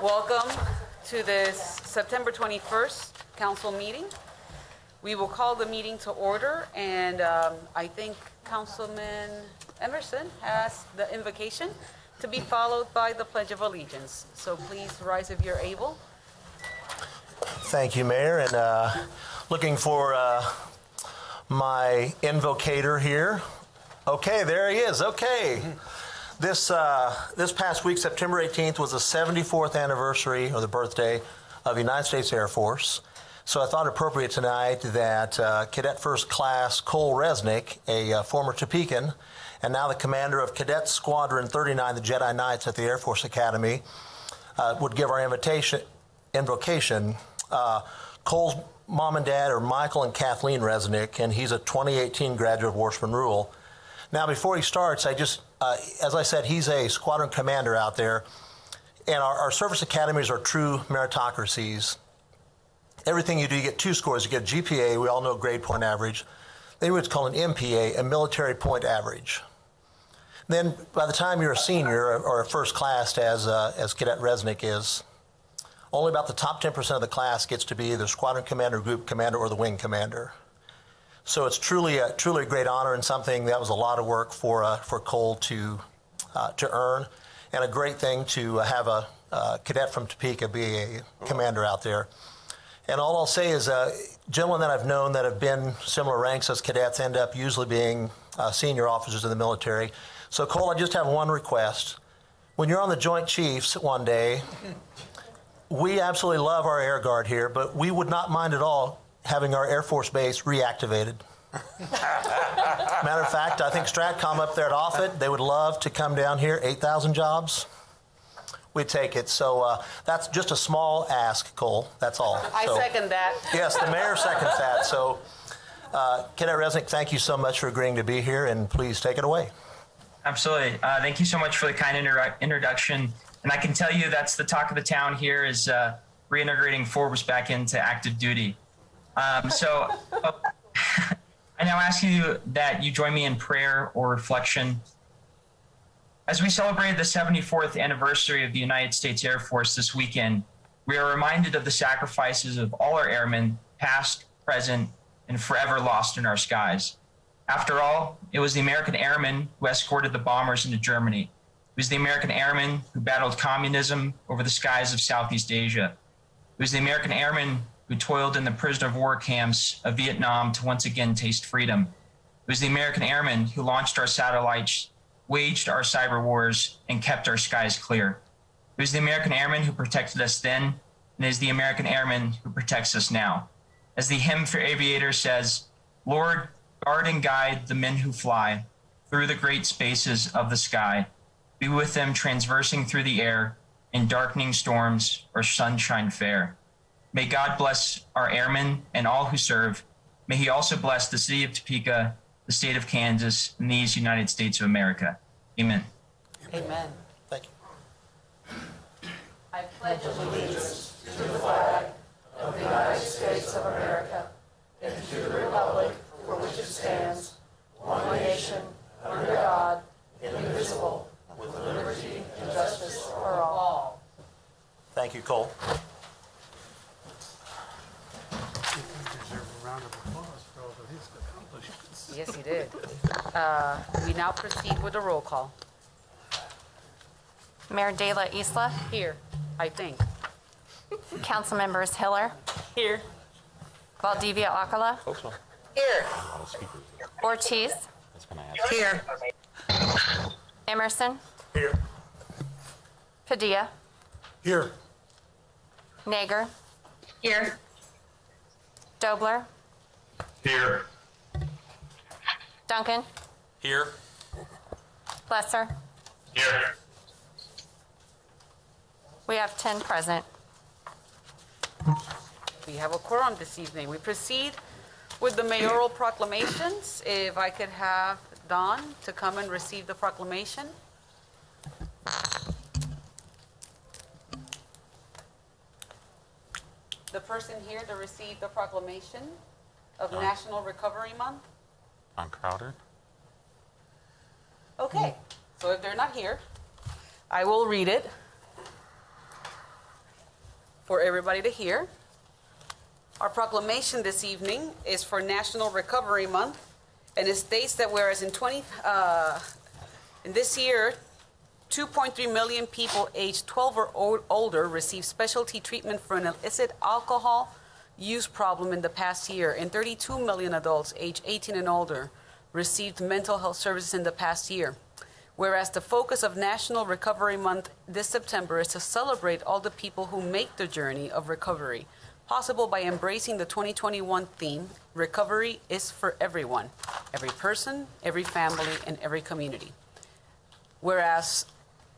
Welcome to this September 21st council meeting. We will call the meeting to order, and I think Councilman Emerson has the invocation to be followed by the Pledge of Allegiance. So please rise if you're able. Thank you, Mayor, and looking for my invocator here. Okay, there he is. Okay. This past week, September 18th, was the 74th anniversary or the birthday of the United States Air Force. So I thought it appropriate tonight that Cadet First Class Cole Resnick, a former Topekan, and now the commander of Cadet Squadron 39, the Jedi Knights at the Air Force Academy, would give our invocation. Cole's mom and dad are Michael and Kathleen Resnick, and he's a 2018 graduate of Warsman Rule. Now, before he starts, as I said, he's a squadron commander out there, and our service academies are true meritocracies. Everything you do, you get 2 scores. You get a GPA, we all know grade point average. Then what's called an MPA, a military point average. Then by the time you're a senior or a first class, as Cadet Resnick is, only about the top 10% of the class gets to be either squadron commander, group commander, or the wing commander. So it's truly a great honor and something that was a lot of work for Cole to earn, and a great thing to have a cadet from Topeka be a commander out there. And all I'll say is, gentlemen that I've known that have been similar ranks as cadets end up usually being senior officers in the military. So Cole, I just have one request. When you're on the Joint Chiefs one day, we absolutely love our Air Guard here, but we would not mind at all having our Air Force Base reactivated. Matter of fact, I think Stratcom up there at Offutt, they would love to come down here, 8,000 jobs. We'd take it. So that's just a small ask, Cole. That's all. I second that. Yes, the mayor seconds that. So Cadet Resnick, thank you so much for agreeing to be here, and please take it away. Absolutely. Thank you so much for the kind introduction. And I can tell you that's the talk of the town here is reintegrating Forbes back into active duty. So I now ask you that you join me in prayer or reflection. As we celebrate the 74th anniversary of the United States Air Force this weekend, we are reminded of the sacrifices of all our airmen, past, present, and forever lost in our skies. After all, it was the American airmen who escorted the bombers into Germany. It was the American airmen who battled communism over the skies of Southeast Asia. It was the American airmen who toiled in the prisoner of war camps of Vietnam to once again taste freedom. It was the American airmen who launched our satellites, waged our cyber wars, and kept our skies clear. It was the American airmen who protected us then, and it is the American airmen who protects us now. As the hymn for aviators says, Lord, guard and guide the men who fly through the great spaces of the sky. Be with them transversing through the air in darkening storms or sunshine fair. May God bless our airmen and all who serve. May he also bless the city of Topeka, the state of Kansas, and these United States of America. Amen. Amen. Thank you. I pledge allegiance to the flag of the United States of America and to the republic for which it stands, one nation, under God, indivisible, with liberty and justice for all. Thank you, Cole. A round of applause for all of his accomplishments. Yes, he did. We now proceed with the roll call. Mayor De La Isla, Here, I think. Council members Hiller, Here. Valdivia Acala, Here. Ortiz, Here. Emerson, Here. Padilla, Here. Nager, Here. Dobler, Here. Duncan, Here. Lesser. Here. We have 10 present. We have a quorum this evening. We proceed with the mayoral proclamations. If I could have Don to come and receive the proclamation. The person here to receive the proclamation of National Recovery Month. I'm Crowder. Okay, so if they're not here, I will read it. for everybody to hear. Our proclamation this evening is for National Recovery Month, and it states that whereas in this year, 2.3 million people aged 12 or older received specialty treatment for an illicit alcohol use problem in the past year, and 32 million adults aged 18 and older received mental health services in the past year. Whereas the focus of National Recovery Month this September is to celebrate all the people who make the journey of recovery possible by embracing the 2021 theme, Recovery is for Everyone, every person, every family, and every community. Whereas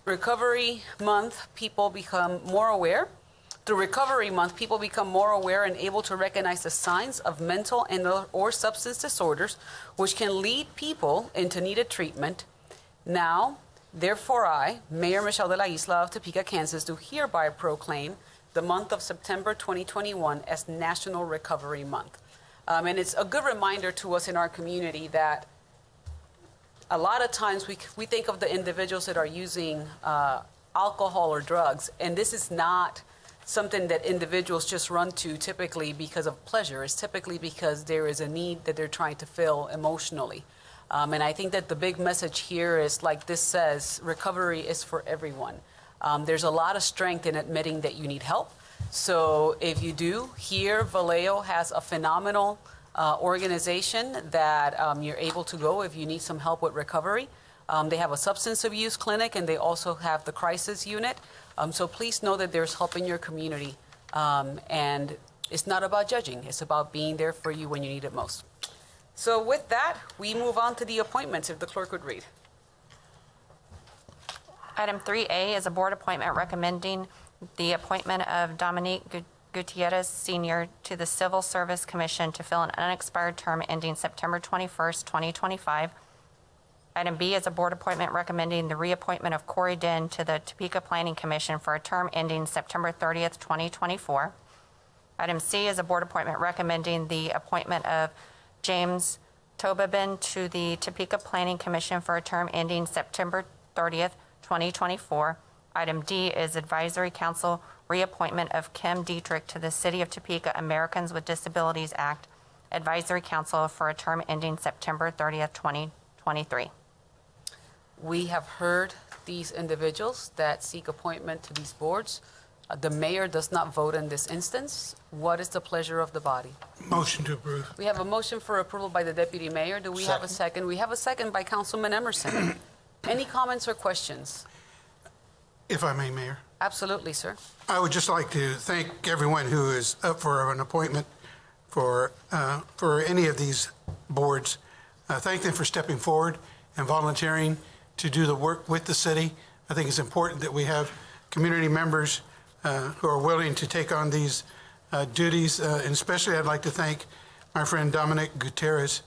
Recovery Month, people become more aware. Through Recovery Month, people become more aware and able to recognize the signs of mental and or substance disorders, which can lead people into needed treatment. Now, therefore I, Mayor Michelle de la Isla of Topeka, Kansas, do hereby proclaim the month of September 2021 as National Recovery Month. And it's a good reminder to us in our community that a lot of times we think of the individuals that are using alcohol or drugs, and this is not something that individuals just run to typically because of pleasure. It's typically because there is a need that they're trying to fill emotionally. And I think that the big message here is, like this says, recovery is for everyone. There's a lot of strength in admitting that you need help. So if you do, here Vallejo has a phenomenal organization that you're able to go if you need some help with recovery. They have a substance abuse clinic, and they also have the crisis unit. So please know that there's help in your community. And it's not about judging. It's about being there for you when you need it most. So with that, we move on to the appointments, if the clerk would read. Item 3A is a board appointment recommending the appointment of Dominique Gutierrez Sr. to the Civil Service Commission to fill an unexpired term ending September 21st, 2025. Item B is a board appointment recommending the reappointment of Corey Den to the Topeka Planning Commission for a term ending September 30th, 2024. Item C is a board appointment recommending the appointment of James Tobabin to the Topeka Planning Commission for a term ending September 30th, 2024. Item D is Advisory Council reappointment of Kim Dietrich to the City of Topeka Americans with Disabilities Act Advisory Council for a term ending September 30th, 2023. We have heard these individuals that seek appointment to these boards. The mayor does not vote in this instance. What is the pleasure of the body? Motion to approve. We have a motion for approval by the deputy mayor. Do we have a second? We have a second by Councilman Emerson. Any comments or questions? If I may, Mayor. Absolutely, sir. I would just like to thank everyone who is up for an appointment for any of these boards. Thank them for stepping forward and volunteering to do the work with the city. I think it's important that we have community members who are willing to take on these duties. And especially I'd like to thank my friend Dominic Gutierrez.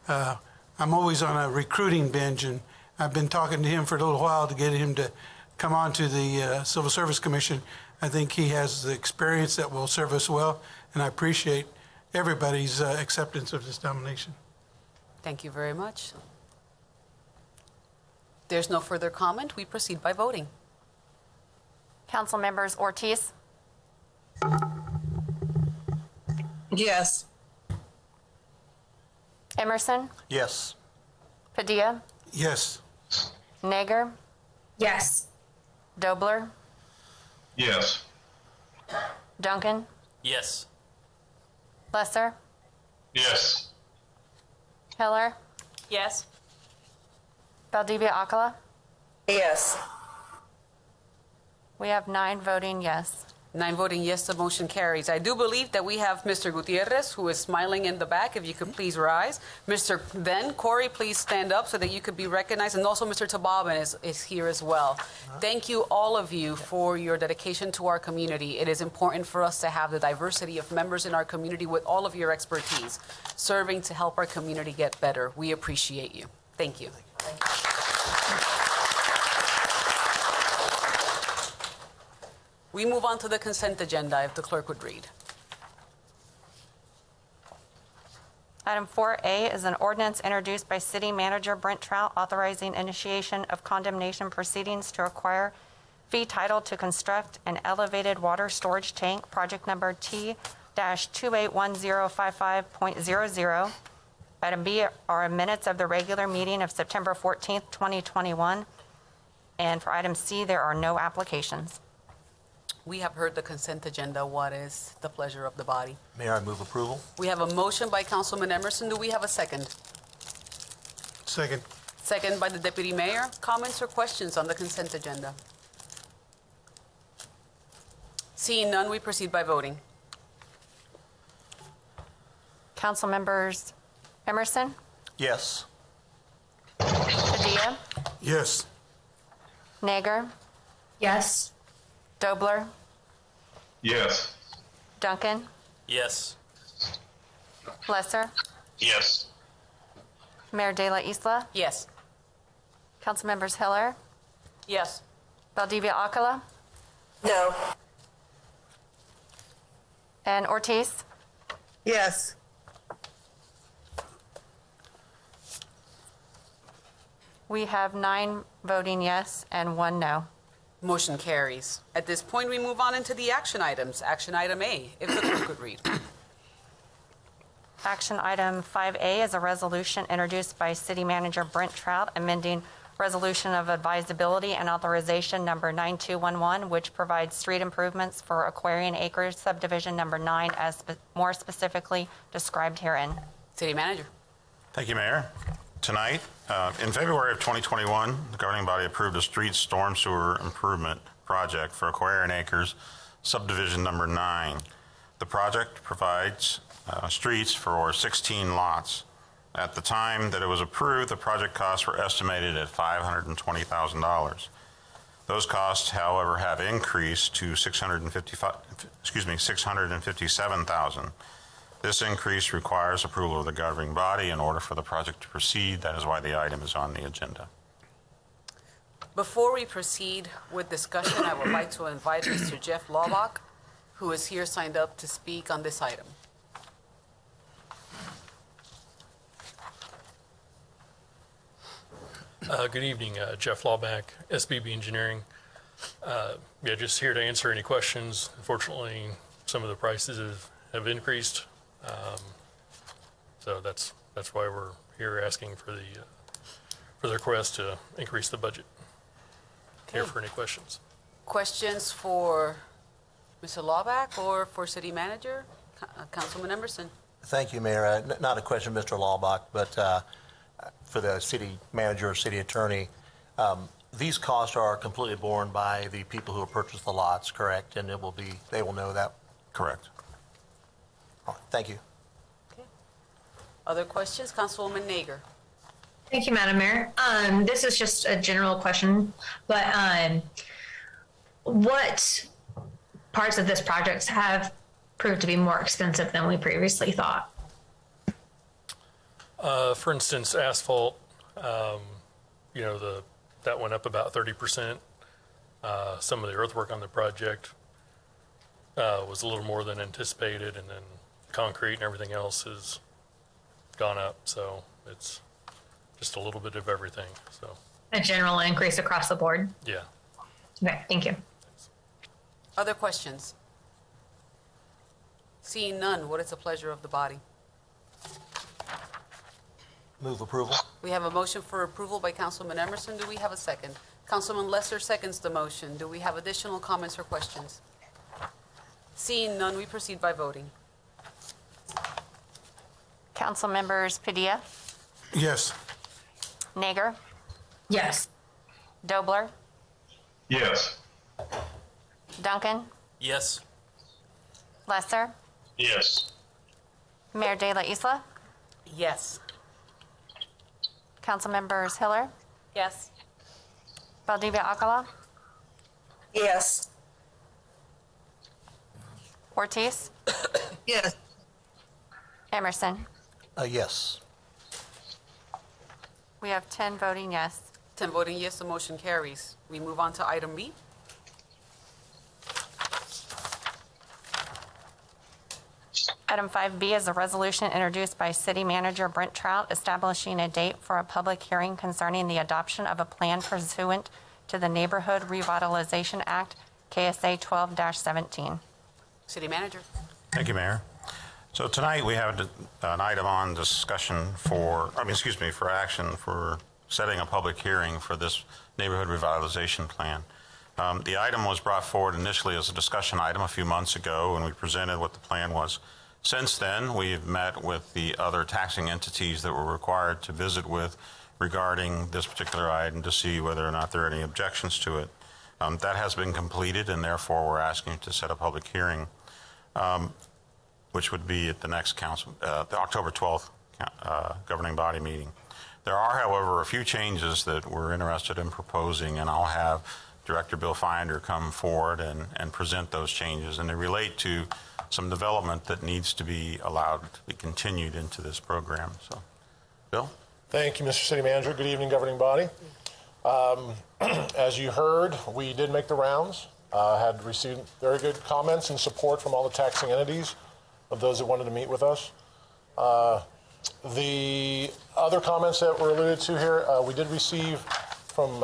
I'm always on a recruiting binge, and I've been talking to him for a little while to get him to come on to the Civil Service Commission. I think he has the experience that will serve us well, and I appreciate everybody's acceptance of this nomination. Thank you very much. There's no further comment. We proceed by voting. Council members Ortiz, Yes. Emerson, Yes. Padilla, Yes. Nager, Yes. Dobler, Yes. Duncan, Yes. Lesser, Yes. Hiller, Yes. Valdivia Acala. Yes. We have 9 voting yes. 9 voting yes, the motion carries. I do believe that we have Mr. Gutierrez, who is smiling in the back. If you could please rise. Then, Corey, please stand up so that you could be recognized. And also Mr. Tobabin is here as well. Thank you, all of you, for your dedication to our community. It is important for us to have the diversity of members in our community with all of your expertise, serving to help our community get better. We appreciate you. Thank you. We move on to the consent agenda, if the clerk would read. Item 4A is an ordinance introduced by City Manager Brent Trout authorizing initiation of condemnation proceedings to acquire fee title to construct an elevated water storage tank, project number T-281055.00. Item B are minutes of the regular meeting of September 14th, 2021. And for item C, there are no applications. We have heard the consent agenda. What is the pleasure of the body? Mayor, I move approval. We have a motion by Councilman Emerson. Do we have a second? Second. Second by the Deputy Mayor. Comments or questions on the consent agenda? Seeing none, we proceed by voting. Council members Emerson, Yes. Padilla, Yes. Nager, Yes. Dobler, Yes. Duncan, Yes. Lesser, Yes. Mayor De La Isla, Yes. Council members Hiller, Yes. Valdivia Acala, No. and Ortiz. Yes. We have 9 voting yes and 1 no. Motion carries. At this point, we move on into the action items. Action item A, if the clerk could read. Action item 5A is a resolution introduced by City Manager Brent Trout amending Resolution of Advisability and Authorization Number 9211, which provides street improvements for Aquarian Acres Subdivision Number 9 as more specifically described herein. City Manager. Thank you, Mayor. Tonight, in February of 2021, the governing body approved a street storm sewer improvement project for Aquarian Acres Subdivision Number 9. The project provides streets for 16 lots. At the time that it was approved, the project costs were estimated at $520,000. Those costs, however, have increased to $657,000. This increase requires approval of the governing body in order for the project to proceed. That is why the item is on the agenda. Before we proceed with discussion, I would like to invite Mr. Jeff Laubach, who is here signed up to speak on this item. Good evening, Jeff Laubach, SBB Engineering. Just here to answer any questions. Unfortunately, some of the prices have increased, so that's why we're here asking for the request to increase the budget. Here for any questions. Questions for Mr. Laubach or for City Manager? Councilman Emerson. Thank you, Mayor. Not a question, Mr. Laubach, but for the city manager or city attorney, these costs are completely borne by the people who have purchased the lots, correct? And they will know that? Correct. All right, thank you. Other questions? Councilwoman Nager. Thank you, Madam Mayor. This is just a general question, but what parts of this project have proved to be more expensive than we previously thought? For instance, asphalt, that went up about 30%. Some of the earthwork on the project was a little more than anticipated, and then concrete and everything else has gone up. So it's just a little bit of everything. So A general increase across the board? yeah. Okay, thank you. Other questions? Seeing none, what is the pleasure of the body? Move approval. We have a motion for approval by Councilman Emerson. Do we have a second? Councilman Lesser seconds the motion. Do we have additional comments or questions? Seeing none, we proceed by voting. Council members Padilla, Yes. Nager, Yes. Dobler, Yes. Duncan, Yes. Lesser, Yes. Mayor De La Isla, Yes. Council members Hiller, Yes. Valdivia Acala, Yes. Ortiz, Yes. Emerson. Yes. We have 10 voting yes. 10 voting yes, the motion carries. We move on to item B. Item 5B is a resolution introduced by City Manager Brent Trout establishing a date for a public hearing concerning the adoption of a plan pursuant to the Neighborhood Revitalization Act, KSA 12-17. City Manager. Thank you, Mayor. So tonight we have an item on discussion for action for setting a public hearing for this neighborhood revitalization plan. The item was brought forward initially as a discussion item a few months ago, and we presented what the plan was. Since then, we've met with the other taxing entities that were required to visit with regarding this particular item to see whether or not there are any objections to it. That has been completed, and therefore we're asking to set a public hearing, which would be at the next council, the October 12th governing body meeting. There are, however, a few changes that we're interested in proposing, and I'll have Director Bill Finder come forward and present those changes, and they relate to some development that needs to be allowed to be continued into this program. So, Bill? Thank you, Mr. City Manager. Good evening, governing body. As you heard, we did make the rounds, had received very good comments and support from all the taxing entities of those that wanted to meet with us. The other comments that were alluded to here, we did receive from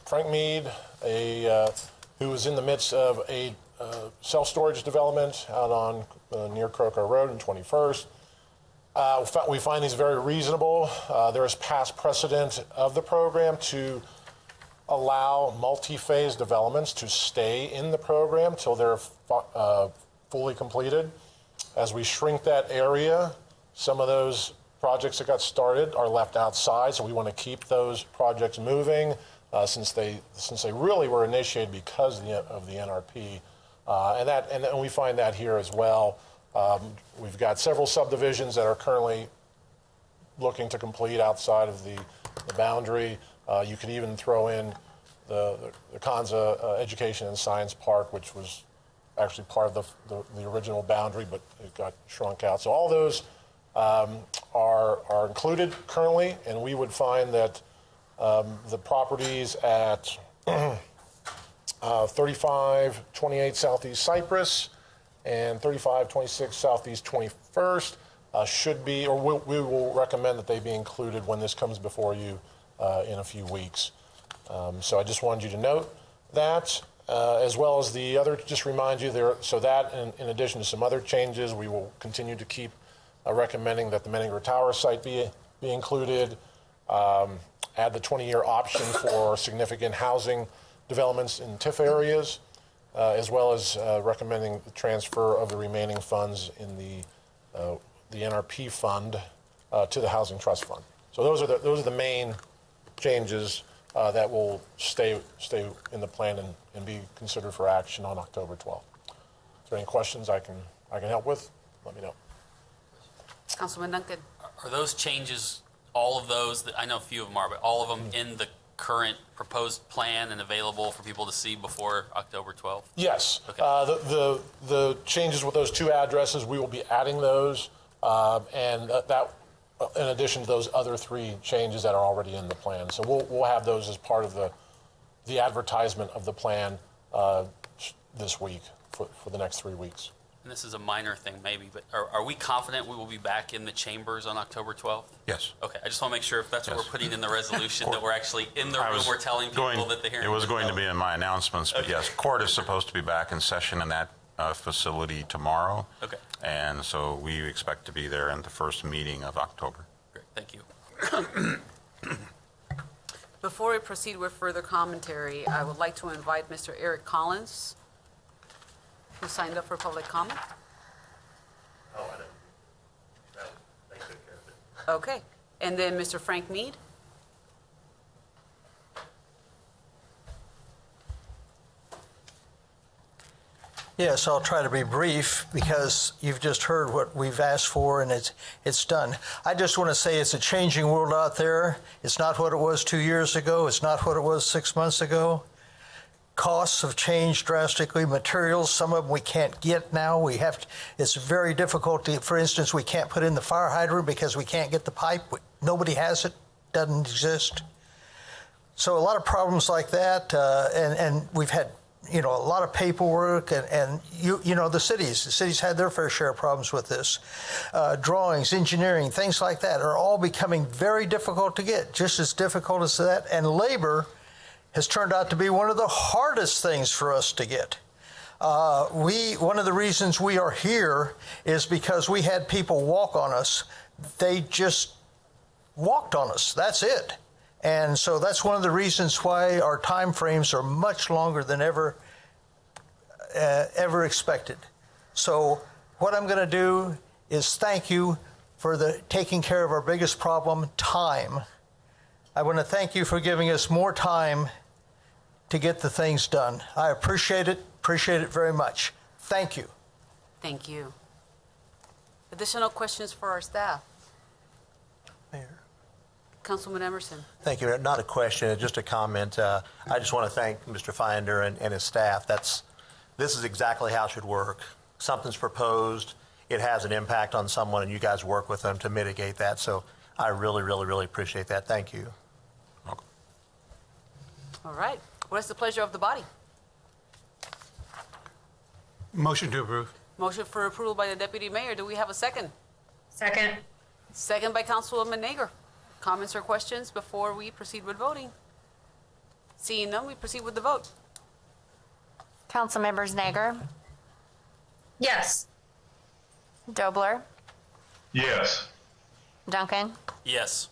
Frank Mead, who was in the midst of a self-storage development out on near Croker Road and 21st. We find these very reasonable. There is past precedent of the program to allow multi-phase developments to stay in the program till they're fully completed. As we shrink that area, some of those projects that got started are left outside, so we want to keep those projects moving since they really were initiated because of the NRP, and we find that here as well. We've got several subdivisions that are currently looking to complete outside of the boundary. You could even throw in the Kanza Education and Science Park, which was actually part of the original boundary, but it got shrunk out. So all those are included currently, and we would find that the properties at 3528 Southeast Cypress and 3526 Southeast 21st should be, or we will recommend that they be included when this comes before you in a few weeks. So I just wanted you to note that, as well as the other, just remind you there, so that in addition to some other changes, we will continue to keep recommending that the Menninger Tower site be included, add the 20-year option for significant housing developments in TIF areas, as well as recommending the transfer of the remaining funds in the NRP fund to the Housing Trust Fund. So those are the main changes that will stay in the plan and be considered for action on October 12th. Is there any questions I can help with? Let me know. Councilman Duncan. Are those changes, all of those, I know a few of them are, but all of them in the current proposed plan and available for people to see before October 12th? Yes. Okay. The changes with those two addresses, we will be adding those, and that in addition to those other three changes that are already in the plan. So we'll have those as part of the advertisement of the plan this week for the next 3 weeks. And this is a minor thing maybe, but are we confident we will be back in the chambers on October 12th? Yes. Okay, I just want to make sure if that's what we're putting in the resolution, that we're actually in the room, we're telling people that the hearing. It was going to be in my announcements, but yes, court is supposed to be back in session in that facility tomorrow. Okay. And so we expect to be there in the first meeting of October. Great, thank you. Before we proceed with further commentary, I would like to invite Mr. Eric Collins, who signed up for public comment. Oh, I didn't. No, they took care of it. Okay. And then Mr. Frank Mead. Yes, I'll try to be brief because you've just heard what we've asked for and it's done. I just want to say it's a changing world out there. It's not what it was 2 years ago. It's not what it was 6 months ago. Costs have changed drastically. Materials, some of them we can't get now. It's very difficult to, for instance, we can't put in the fire hydrant because we can't get the pipe. Nobody has it, doesn't exist. So a lot of problems like that, and we've had a lot of paperwork, and the cities had their fair share of problems with this. Drawings, engineering, things like that are all becoming very difficult to get, just as difficult as that. And labor has turned out to be one of the hardest things for us to get. One of the reasons we are here is because we had people walk on us. They just walked on us. That's it. And so that's one of the reasons why our time frames are much longer than ever expected. So what I'm going to do is thank you for taking care of our biggest problem, time. I want to thank you for giving us more time to get the things done. I appreciate it very much. Thank you. Thank you. Additional questions for our staff? Mayor. Councilman Emerson. Thank you. Not a question, just a comment. I just want to thank Mr. Finder and his staff. This is exactly how it should work. Something's proposed, it has an impact on someone, and you guys work with them to mitigate that. So I really, really, really appreciate that. Thank you. All right. What is the pleasure of the body? Motion to approve. Motion for approval by the Deputy Mayor. Do we have a second? Second. Second by Councilwoman Nager. Comments or questions before we proceed with voting? Seeing none, we proceed with the vote. Council members Nager, Yes. Dobler, Yes. Duncan, Yes.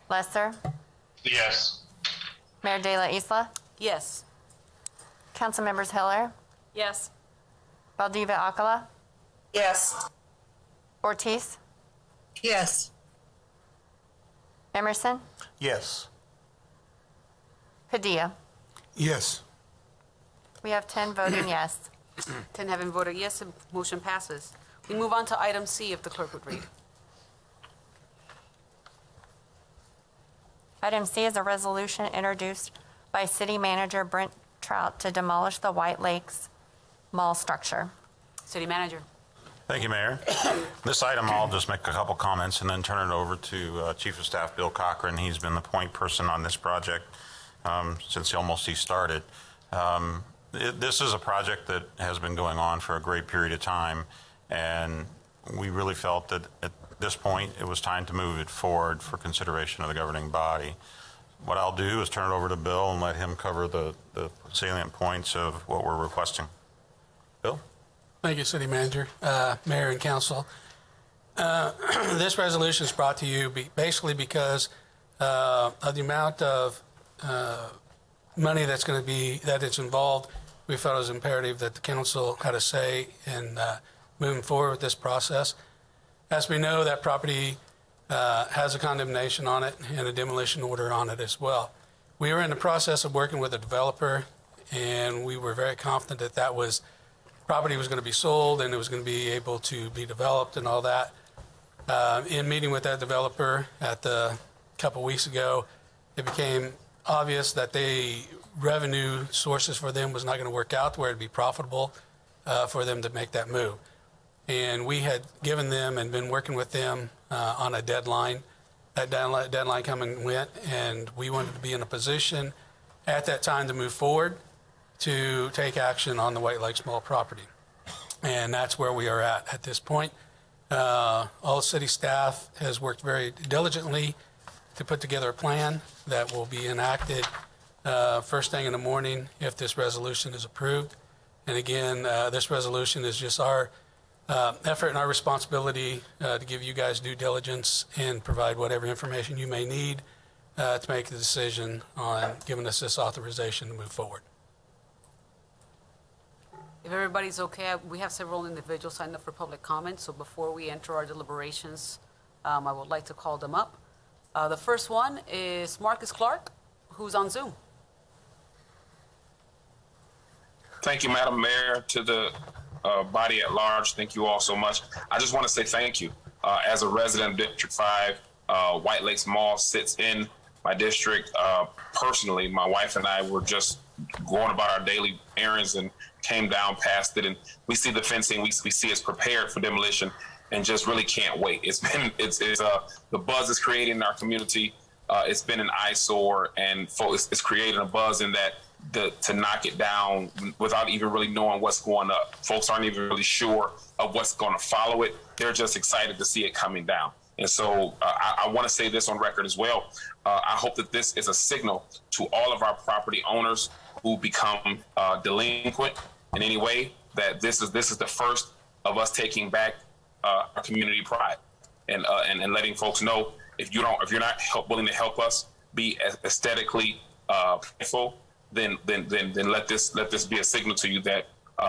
Lesser, Yes. Mayor De La Isla, Yes. Council members Hiller, Yes. Valdivia Acala, Yes. Ortiz, Yes. Emerson, Yes. Padilla. Yes. We have 10 voting yes. 10 having voted yes, the motion passes. We move on to item C, if the clerk would read. Item C is a resolution introduced by City Manager Brent Trout to demolish the White Lakes Mall structure. City Manager. Thank you, Mayor. This item, I'll just make a couple comments and then turn it over to Chief of Staff Bill Cochran. He's been the point person on this project since he started. This is a project that has been going on for a great period of time, and we really felt that at this point it was time to move it forward for consideration of the governing body. What I'll do is turn it over to Bill and let him cover the salient points of what we're requesting. Bill? Thank you, City Manager, Mayor, and Council. This resolution is brought to you basically because of the amount of money that is involved. We felt it was imperative that the council had a say in moving forward with this process. As we know, that property has a condemnation on it and a demolition order on it as well. We were in the process of working with a developer, and we were very confident that property was going to be sold and it was going to be able to be developed and all that. In meeting with that developer a couple weeks ago, it became obvious that revenue sources for them was not going to work out to where it'd be profitable for them to make that move. And we had given them and been working with them on a deadline. That deadline come and went, and we wanted to be in a position at that time to move forward to take action on the White Lakes Mall property. And that's where we are at this point. All city staff has worked very diligently to put together a plan that will be enacted first thing in the morning if this resolution is approved. And again, this resolution is just our effort and our responsibility to give you guys due diligence and provide whatever information you may need to make the decision on giving us this authorization to move forward. If everybody's okay, we have several individuals signed up for public comment, so before we enter our deliberations, I would like to call them up. The first one is Marcus Clark, who's on Zoom. Thank you, Madam Mayor, to the body at large. Thank you all so much. I just want to say thank you. As a resident of District 5, White Lakes Mall sits in my district. Personally, my wife and I were just going about our daily errands and came down past it, and we see the fencing. We see it's prepared for demolition, and just really can't wait. The buzz is created in our community. It's been an eyesore, and it's creating a buzz in that to knock it down without even really knowing what's going up. Folks aren't even really sure of what's going to follow it. They're just excited to see it coming down. And so I want to say this on record as well. I hope that this is a signal to all of our property owners who become delinquent in any way, that this is the first of us taking back our community pride, and letting folks know, if you're not willing to help us be aesthetically playful, then let this be a signal to you that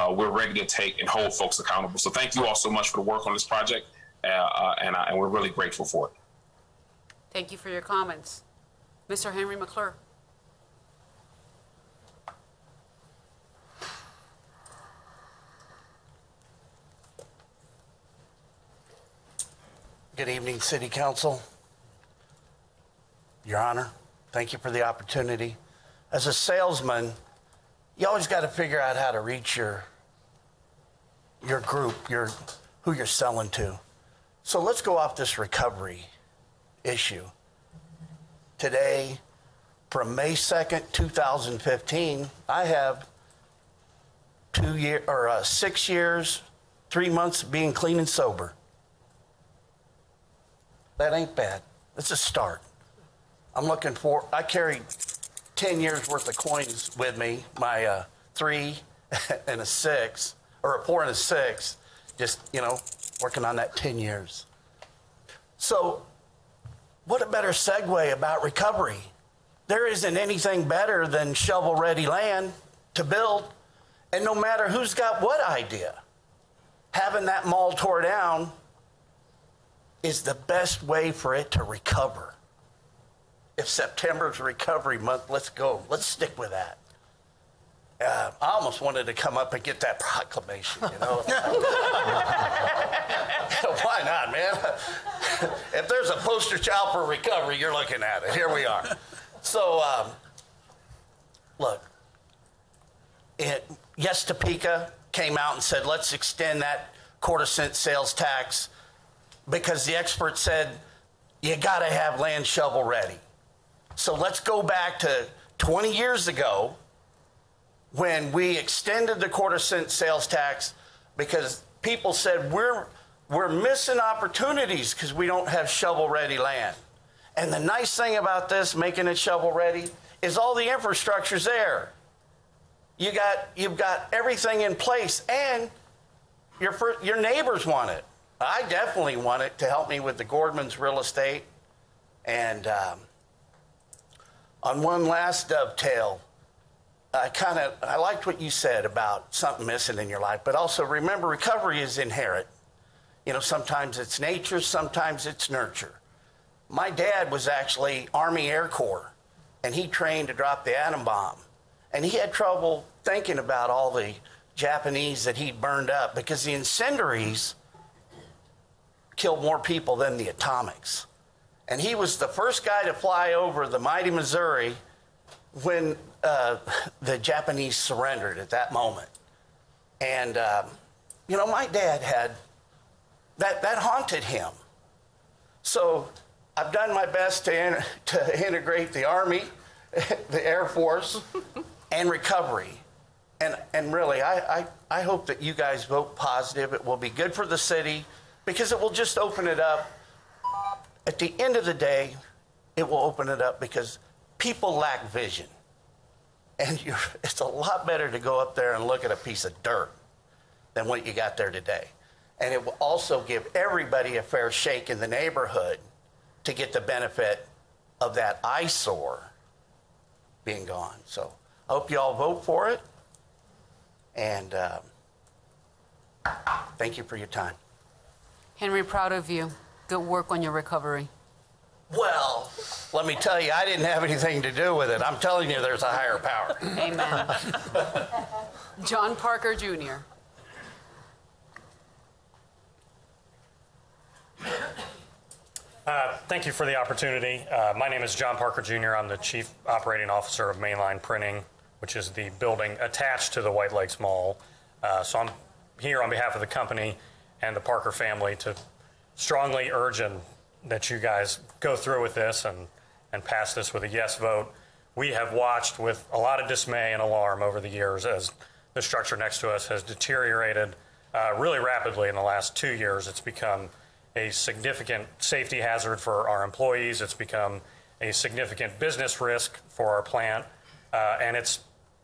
we're ready to take and hold folks accountable. So thank you all so much for the work on this project, and we're really grateful for it. Thank you for your comments. Mr. Henry McClure. Good evening, City Council. Your Honor, thank you for the opportunity. As a salesman, you always got to figure out how to reach your group, who you're selling to. So let's go off this recovery issue. Today, from May 2nd, 2015, I have 6 years, 3 months of being clean and sober. That ain't bad. It's a start. I carry 10 years worth of coins with me, my 3 and a 6, or a 4 and a 6, just, working on that 10 years. So what a better segue about recovery. There isn't anything better than shovel-ready land to build, and no matter who's got what idea, having that mall tore down is the best way for it to recover. If September's recovery month, let's go. Let's stick with that. I almost wanted to come up and get that proclamation, Why not, man? If there's a poster child for recovery, you're looking at it. Here we are. So, look, Yes Topeka came out and said, let's extend that quarter-cent sales tax, because the experts said you got to have land shovel ready. So let's go back to 20 years ago when we extended the quarter-cent sales tax, because people said we're missing opportunities because we don't have shovel-ready land. And the nice thing about this, making it shovel-ready, is all the infrastructure's there. You've got everything in place, and your neighbors want it. I definitely want it to help me with the Gordman's real estate. And on one last dovetail, I liked what you said about something missing in your life, but also remember, recovery is inherent. Sometimes it's nature, sometimes it's nurture. My dad was actually Army Air Corps, and he trained to drop the atom bomb. And he had trouble thinking about all the Japanese that he'd burned up, because the incendiaries killed more people than the atomics. And he was the first guy to fly over the mighty Missouri when the Japanese surrendered at that moment. And, my dad had, that haunted him. So I've done my best to integrate the Army, the Air Force, and recovery. And really, I hope that you guys vote positive. It will be good for the city, because it will just open it up. At the end of the day, it will open it up because people lack vision. And it's a lot better to go up there and look at a piece of dirt than what you got there today. And it will also give everybody a fair shake in the neighborhood to get the benefit of that eyesore being gone. So I hope you all vote for it. And thank you for your time. Henry, proud of you. Good work on your recovery. Well, let me tell you, I didn't have anything to do with it. I'm telling you, there's a higher power. Amen. John Parker Jr. Thank you for the opportunity. My name is John Parker Jr. I'm the Chief Operating Officer of Mainline Printing, which is the building attached to the White Lakes Mall. So I'm here on behalf of the company and the Parker family to strongly urge that you guys go through with this and pass this with a yes vote. We have watched with a lot of dismay and alarm over the years as the structure next to us has deteriorated really rapidly in the last 2 years. It's become a significant safety hazard for our employees. It's become a significant business risk for our plant. And it's,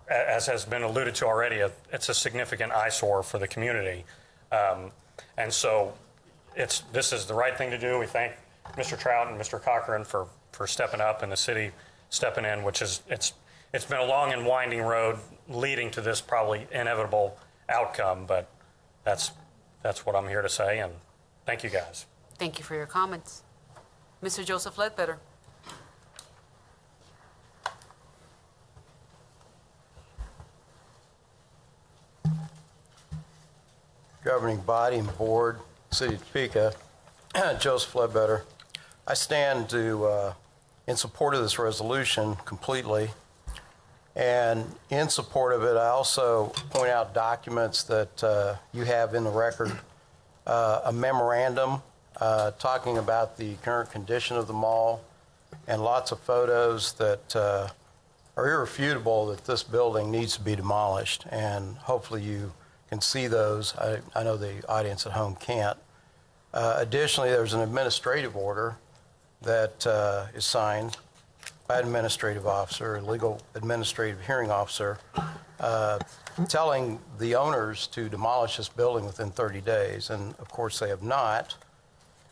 as has been alluded to already, it's a significant eyesore for the community. And so this is the right thing to do. We thank Mr. Trout and Mr. Cochran for stepping up and the city stepping in, which is, it's been a long and winding road leading to this probably inevitable outcome, but that's what I'm here to say, and thank you guys. Thank you for your comments. Mr. Joseph Ledbetter. Governing body and board, City of Topeka, Joseph Ledbetter. I stand in support of this resolution completely. And in support of it, I also point out documents that you have in the record, a memorandum talking about the current condition of the mall, and lots of photos that are irrefutable that this building needs to be demolished. And hopefully you can see those. I know the audience at home can't. Additionally, there's an administrative order that is signed by an administrative officer, a legal administrative hearing officer, telling the owners to demolish this building within 30 days. And of course they have not.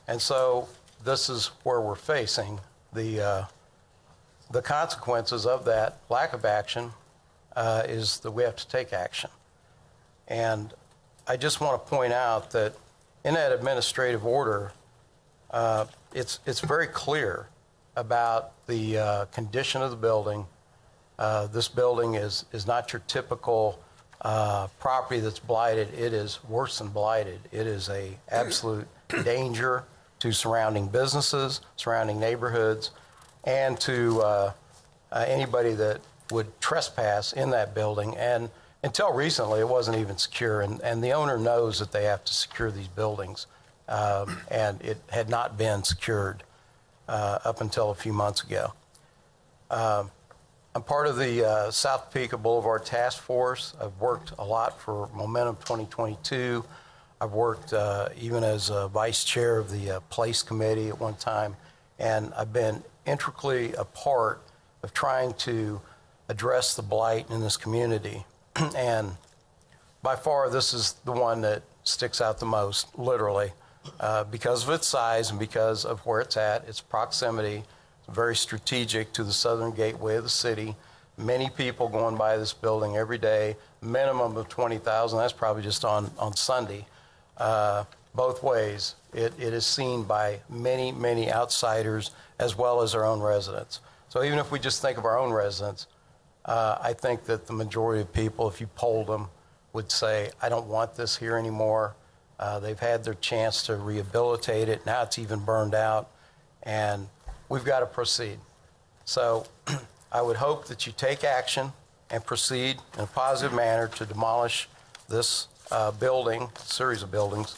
And so this is where we're facing the consequences of that lack of action is that we have to take action. And I just want to point out that in that administrative order, it's very clear about the condition of the building. This building is not your typical property that's blighted. It is worse than blighted. It is an absolute danger to surrounding businesses, surrounding neighborhoods, and to anybody that would trespass in that building. And until recently, it wasn't even secure, and the owner knows that they have to secure these buildings, and it had not been secured up until a few months ago. I'm part of the South Topeka Boulevard Task Force. I've worked a lot for Momentum 2022. I've worked even as vice chair of the Place Committee at one time, and I've been intricately a part of trying to address the blight in this community. And by far, this is the one that sticks out the most, literally, because of its size and because of where it's at, its proximity. It's very strategic to the southern gateway of the city. Many people going by this building every day, minimum of 20,000. That's probably just on Sunday. Both ways, it is seen by many, many outsiders as well as our own residents. So even if we just think of our own residents, I think that the majority of people, if you polled them, would say, I don't want this here anymore. They've had their chance to rehabilitate it. Now it's even burned out, and we've got to proceed. So I would hope that you take action and proceed in a positive manner to demolish this building, series of buildings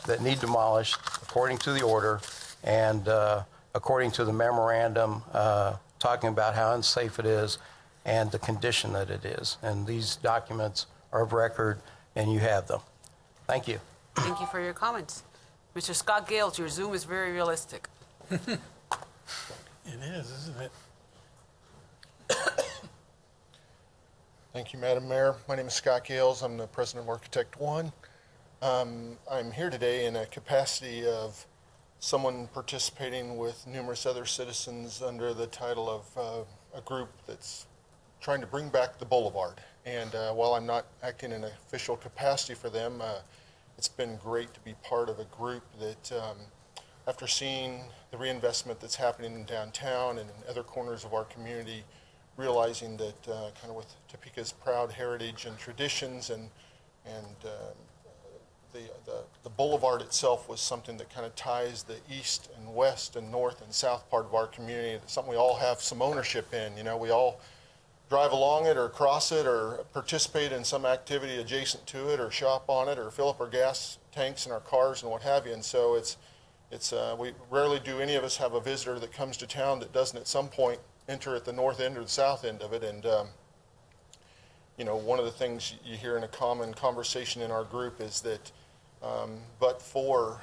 that need demolished according to the order and according to the memorandum talking about how unsafe it is and the condition that it is. And these documents are of record, and you have them. Thank you. Thank you for your comments. Mr. Scott Gales, your Zoom is very realistic. It is, isn't it? Thank you, Madam Mayor. My name is Scott Gales. I'm the president of Architect One. I'm here today in a capacity of someone participating with numerous other citizens under the title of a group that's trying to bring back the boulevard. And while I'm not acting in an official capacity for them, it's been great to be part of a group that, after seeing the reinvestment that's happening in downtown and in other corners of our community, realizing that kind of with Topeka's proud heritage and traditions and the boulevard itself was something that kind of ties the east and west and north and south part of our community. It's something we all have some ownership in. You know, we all drive along it or cross it or participate in some activity adjacent to it or shop on it or fill up our gas tanks in our cars and what have you. And so we rarely do any of us have a visitor that comes to town that doesn't at some point enter at the north end or the south end of it. And you know, one of the things you hear in a common conversation in our group is that but for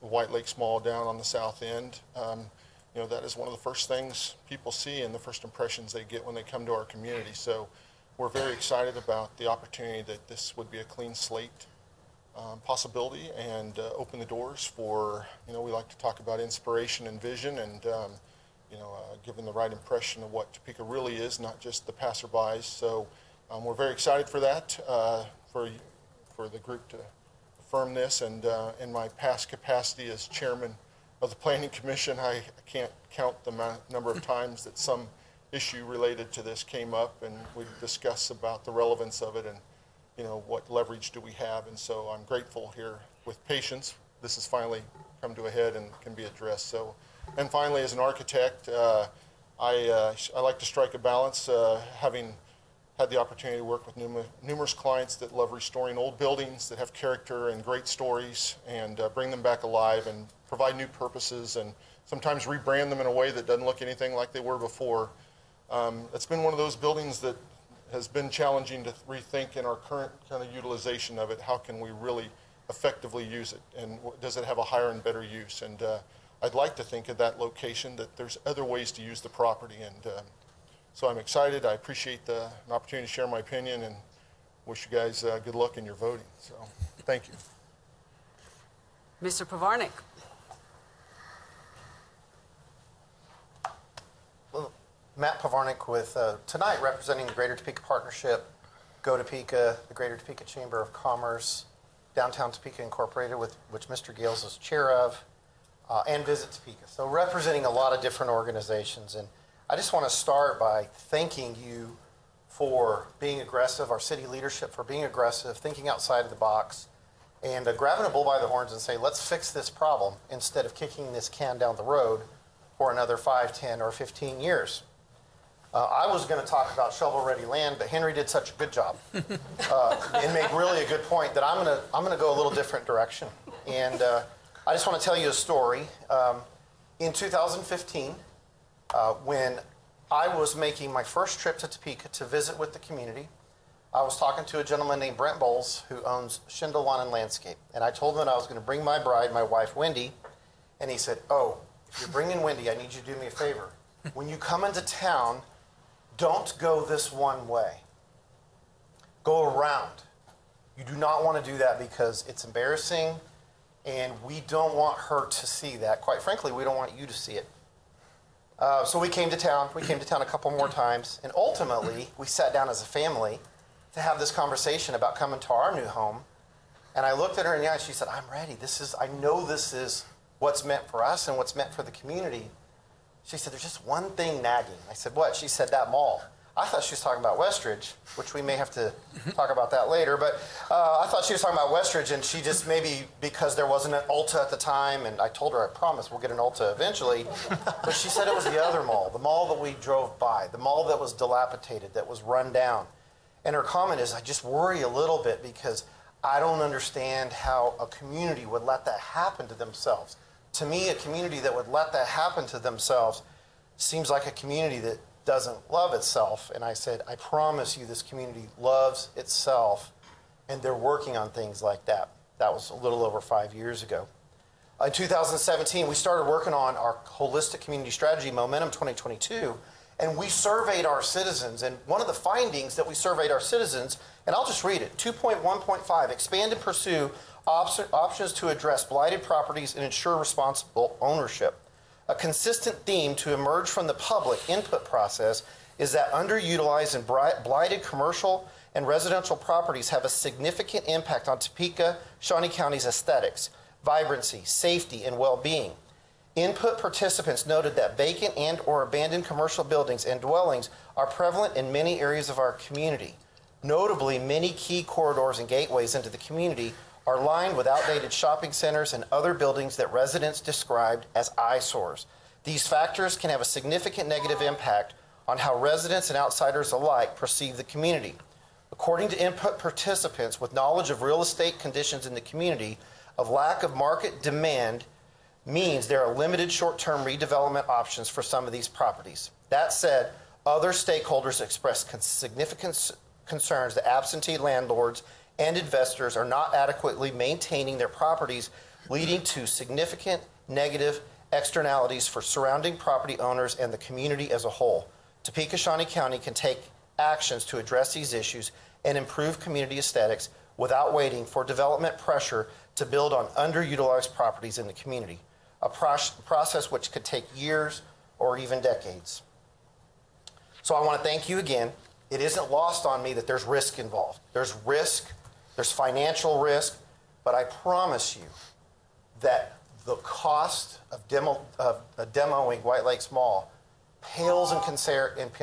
White Lakes Mall down on the south end. You know, that is one of the first things people see and the first impressions they get when they come to our community. So we're very excited about the opportunity that this would be a clean slate possibility and open the doors for, you know, we like to talk about inspiration and vision and, you know, giving the right impression of what Topeka really is, not just the passerbys. So we're very excited for that, for the group to affirm this. And in my past capacity as chairman of the Planning Commission, I can't count the number of times that some issue related to this came up, and we discussed about the relevance of it and, you know, what leverage do we have. And so I'm grateful here with patience. This has finally come to a head and can be addressed. So, and finally, as an architect, I like to strike a balance, having had the opportunity to work with numerous clients that love restoring old buildings that have character and great stories and bring them back alive and provide new purposes and sometimes rebrand them in a way that doesn't look anything like they were before. It's been one of those buildings that has been challenging to rethink in our current kind of utilization of it. How can we really effectively use it? And does it have a higher and better use? And I'd like to think of that location that there's other ways to use the property. And so I'm excited. I appreciate an opportunity to share my opinion and wish you guys good luck in your voting. So thank you. Mr. Pavarnik. Matt Pavarnik with tonight representing the Greater Topeka Partnership, Go Topeka, the Greater Topeka Chamber of Commerce, Downtown Topeka Incorporated, which Mr. Gales is chair of, and Visit Topeka. So representing a lot of different organizations. And I just want to start by thanking you for being aggressive, our city leadership for being aggressive, thinking outside of the box, and grabbing a bull by the horns and say, let's fix this problem instead of kicking this can down the road for another 5, 10, or 15 years. I was going to talk about shovel-ready land, but Henry did such a good job and made really a good point that I'm going to go a little different direction. And I just want to tell you a story. In 2015, when I was making my first trip to Topeka to visit with the community, I was talking to a gentleman named Brent Bowles who owns Schindel Lawn and Landscape. And I told him that I was going to bring my bride, my wife, Wendy. And he said, oh, if you're bringing Wendy, I need you to do me a favor. When you come into town, don't go this one way. Go around. You do not want to do that because it's embarrassing and we don't want her to see that. Quite frankly, we don't want you to see it. So we came to town. We came to town a couple more times. And ultimately, we sat down as a family to have this conversation about coming to our new home. And I looked at her in the eye. She said, I'm ready. I know this is what's meant for us and what's meant for the community. She said, there's just one thing nagging. I said, what? She said, that mall. I thought she was talking about Westridge, which we may have to talk about that later. But I thought she was talking about Westridge, and she just maybe because there wasn't an Ulta at the time, and I told her, I promise we'll get an Ulta eventually. But she said it was the other mall, the mall that we drove by, the mall that was dilapidated, that was run down. And her comment is, I just worry a little bit because I don't understand how a community would let that happen to themselves. To me, a community that would let that happen to themselves seems like a community that doesn't love itself. And I said, I promise you this community loves itself, and they're working on things like that. That was a little over 5 years ago. In 2017, we started working on our holistic community strategy, Momentum 2022, and we surveyed our citizens. And one of the findings that we surveyed our citizens, and I'll just read it, 2.1.5, expand and pursue options to address blighted properties and ensure responsible ownership. A consistent theme to emerge from the public input process is that underutilized and blighted commercial and residential properties have a significant impact on Topeka, Shawnee County's aesthetics, vibrancy, safety, and well-being. Input participants noted that vacant and or abandoned commercial buildings and dwellings are prevalent in many areas of our community. Notably, many key corridors and gateways into the community are lined with outdated shopping centers and other buildings that residents described as eyesores. These factors can have a significant negative impact on how residents and outsiders alike perceive the community. According to input participants with knowledge of real estate conditions in the community, a lack of market demand means there are limited short-term redevelopment options for some of these properties. That said, other stakeholders expressed significant concerns that absentee landlords and investors are not adequately maintaining their properties leading to significant negative externalities for surrounding property owners and the community as a whole. Topeka Shawnee County can take actions to address these issues and improve community aesthetics without waiting for development pressure to build on underutilized properties in the community, a process which could take years or even decades. So I want to thank you again. It isn't lost on me that there's risk involved. There's risk, there's financial risk, but I promise you that the cost of demoing White Lakes Mall pales in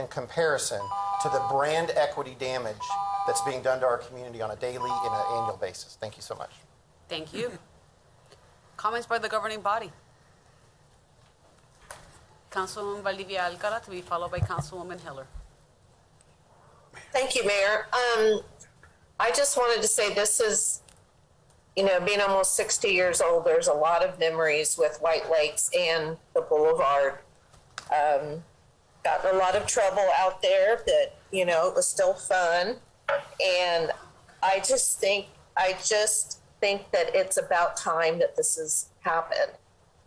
comparison to the brand equity damage that's being done to our community on a daily and an annual basis. Thank you so much. Thank you. Comments by the governing body. Councilwoman Valdivia Alcala to be followed by Councilwoman Hiller. Thank you, Mayor. I just wanted to say this is, being almost 60 years old, there's a lot of memories with White Lakes and the Boulevard. Got in a lot of trouble out there, but, it was still fun. And I just think that it's about time that this has happened.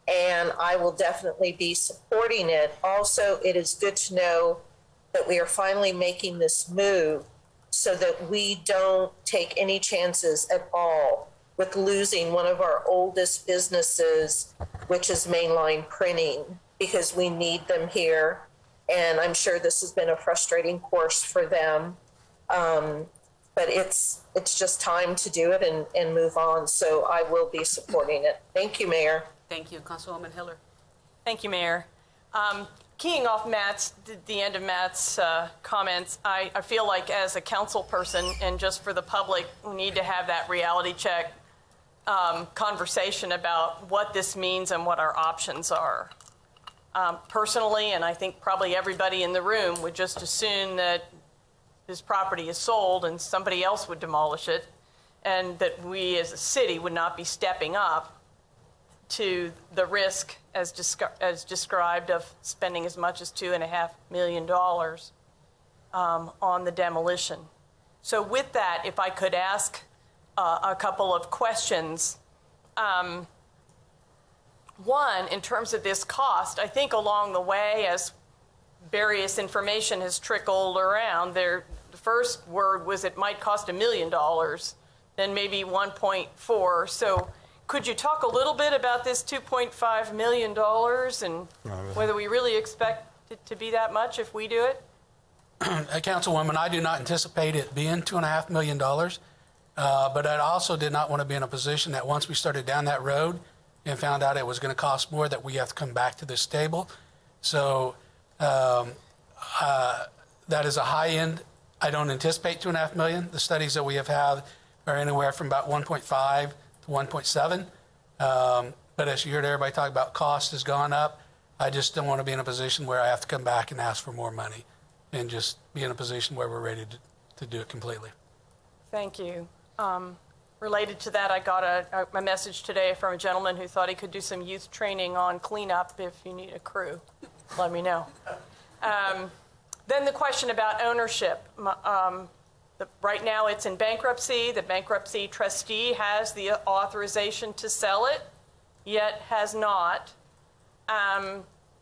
And I will definitely be supporting it. Also, it is good to know that we are finally making this move so that we don't take any chances at all with losing one of our oldest businesses, which is Mainline Printing, because we need them here. And I'm sure this has been a frustrating course for them. But it's just time to do it and move on. So I will be supporting it. Thank you, Mayor. Thank you, Councilwoman Hiller. Thank you, Mayor. Keying off the end of Matt's comments, I feel like as a council person and just for the public, we need to have that reality check conversation about what this means and what our options are. Personally, and I think probably everybody in the room would just assume that this property is sold and somebody else would demolish it, and that we as a city would not be stepping up to the risk as described of spending as much as $2.5 million on the demolition. So with that, if I could ask a couple of questions. One, in terms of this cost, I think along the way, as various information has trickled around, the first word was it might cost $1 million, then maybe 1.4. So could you talk a little bit about this $2.5 million and whether we really expect it to be that much if we do it? Councilwoman, I do not anticipate it being $2.5 million, but I also did not want to be in a position that once we started down that road and found out it was going to cost more, that we have to come back to this table. So that is a high end. I don't anticipate $2.5 million. The studies that we have had are anywhere from about 1.5 to 1.7. But as you heard everybody talk about, cost has gone up. I just don't want to be in a position where I have to come back and ask for more money and just be in a position where we're ready to do it completely. Thank you. Related to that, I got a message today from a gentleman who thought he could do some youth training on cleanup if you need a crew. Let me know. Then the question about ownership. Right now it's in bankruptcy. The bankruptcy trustee has the authorization to sell it, yet has not.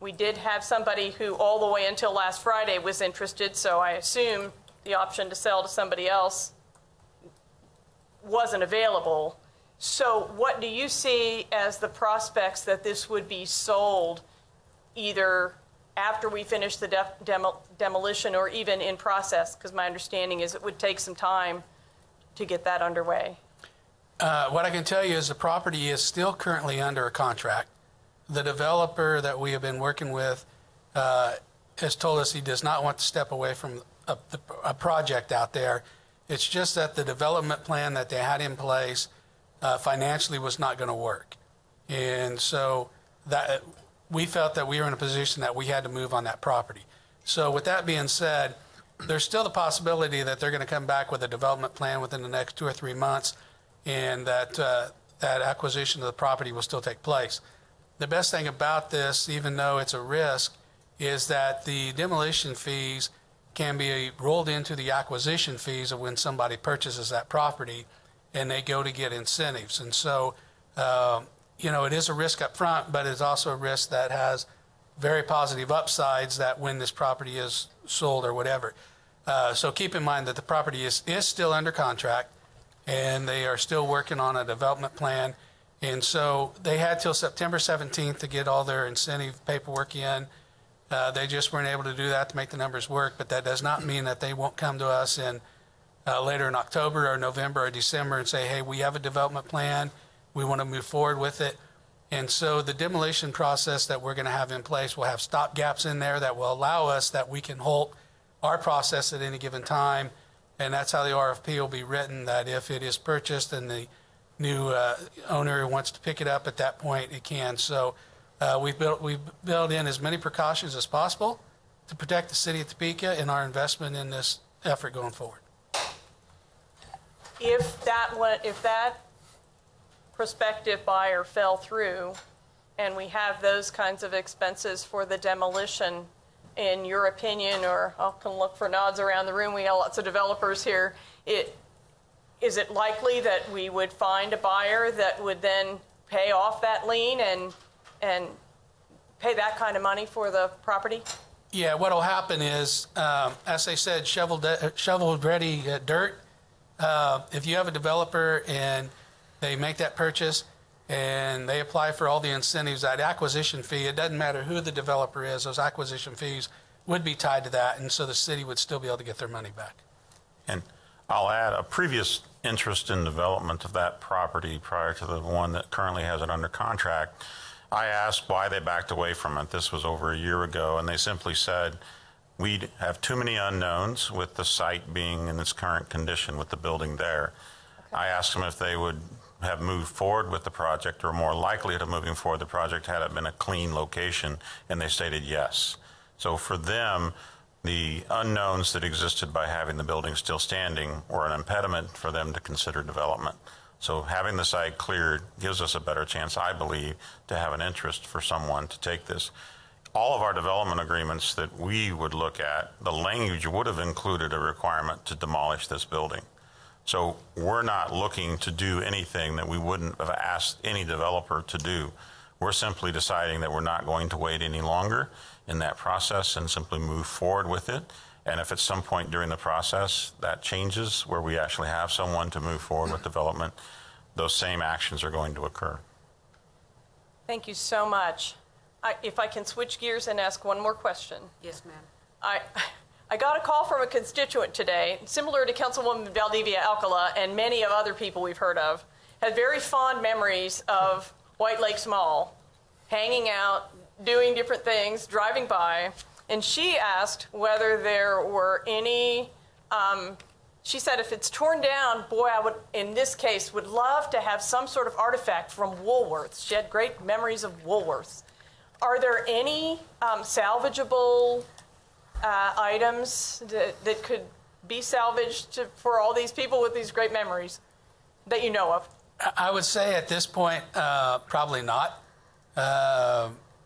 We did have somebody who all the way until last Friday was interested, so I assume the option to sell to somebody else wasn't available. So what do you see as the prospects that this would be sold either after we finish the demolition or even in process? Because my understanding is it would take some time to get that underway. What I can tell you is the property is still currently under a contract. The developer that we have been working with has told us he does not want to step away from a project out there. It's just that the development plan that they had in place financially was not going to work. And so that we felt that we were in a position that we had to move on that property. So with that being said, there's still the possibility that they're going to come back with a development plan within the next 2 or 3 months, and that that acquisition of the property will still take place. The best thing about this, even though it's a risk, is that the demolition fees can be rolled into the acquisition fees of when somebody purchases that property and they go to get incentives. And so it is a risk up front, but it's also a risk that has very positive upsides that when this property is sold or whatever. So keep in mind that the property is still under contract, and they are still working on a development plan. And so they had till September 17th to get all their incentive paperwork in. They just weren't able to do that to make the numbers work, but that does not mean that they won't come to us later in October or November or December and say, hey, we have a development plan. We want to move forward with it. And so the demolition process that we're going to have in place will have stop gaps in there that will allow us that we can halt our process at any given time. And that's how the RFP will be written, that if it is purchased and the new owner wants to pick it up at that point, it can. So we've built in as many precautions as possible to protect the city of Topeka and our investment in this effort going forward. If that prospective buyer fell through and we have those kinds of expenses for the demolition, in your opinion, or I can look for nods around the room, we have lots of developers here, is it likely that we would find a buyer that would then pay off that lien and pay that kind of money for the property? Yeah, what will happen is, as they said, shovel-ready dirt. If you have a developer and they make that purchase and they apply for all the incentives, that acquisition fee, it doesn't matter who the developer is, those acquisition fees would be tied to that, and so the city would still be able to get their money back. And I'll add, a previous interest in development of that property prior to the one that currently has it under contract, I asked why they backed away from it. This was over a year ago, and they simply said, we have too many unknowns with the site being in its current condition with the building there. Okay. I asked them if they would have moved forward with the project or more likelihood of moving forward the project had it been a clean location, and they stated yes. So for them, the unknowns that existed by having the building still standing were an impediment for them to consider development. So having the site cleared gives us a better chance, I believe, to have an interest for someone to take this. All of our development agreements that we would look at, the language would have included a requirement to demolish this building. So we're not looking to do anything that we wouldn't have asked any developer to do. We're simply deciding that we're not going to wait any longer in that process and simply move forward with it. And if at some point during the process that changes where we actually have someone to move forward with development, those same actions are going to occur. Thank you so much. If I can switch gears and ask one more question. Yes, ma'am. I got a call from a constituent today, similar to Councilwoman Valdivia Alcala and many of other people we've heard of, had very fond memories of White Lakes Mall, hanging out, doing different things, driving by, and she asked whether there were any, she said if it's torn down, boy, I would, in this case, would love to have some sort of artifact from Woolworths. She had great memories of Woolworths. Are there any salvageable items that could be salvaged for all these people with these great memories that you know of? I would say at this point, probably not.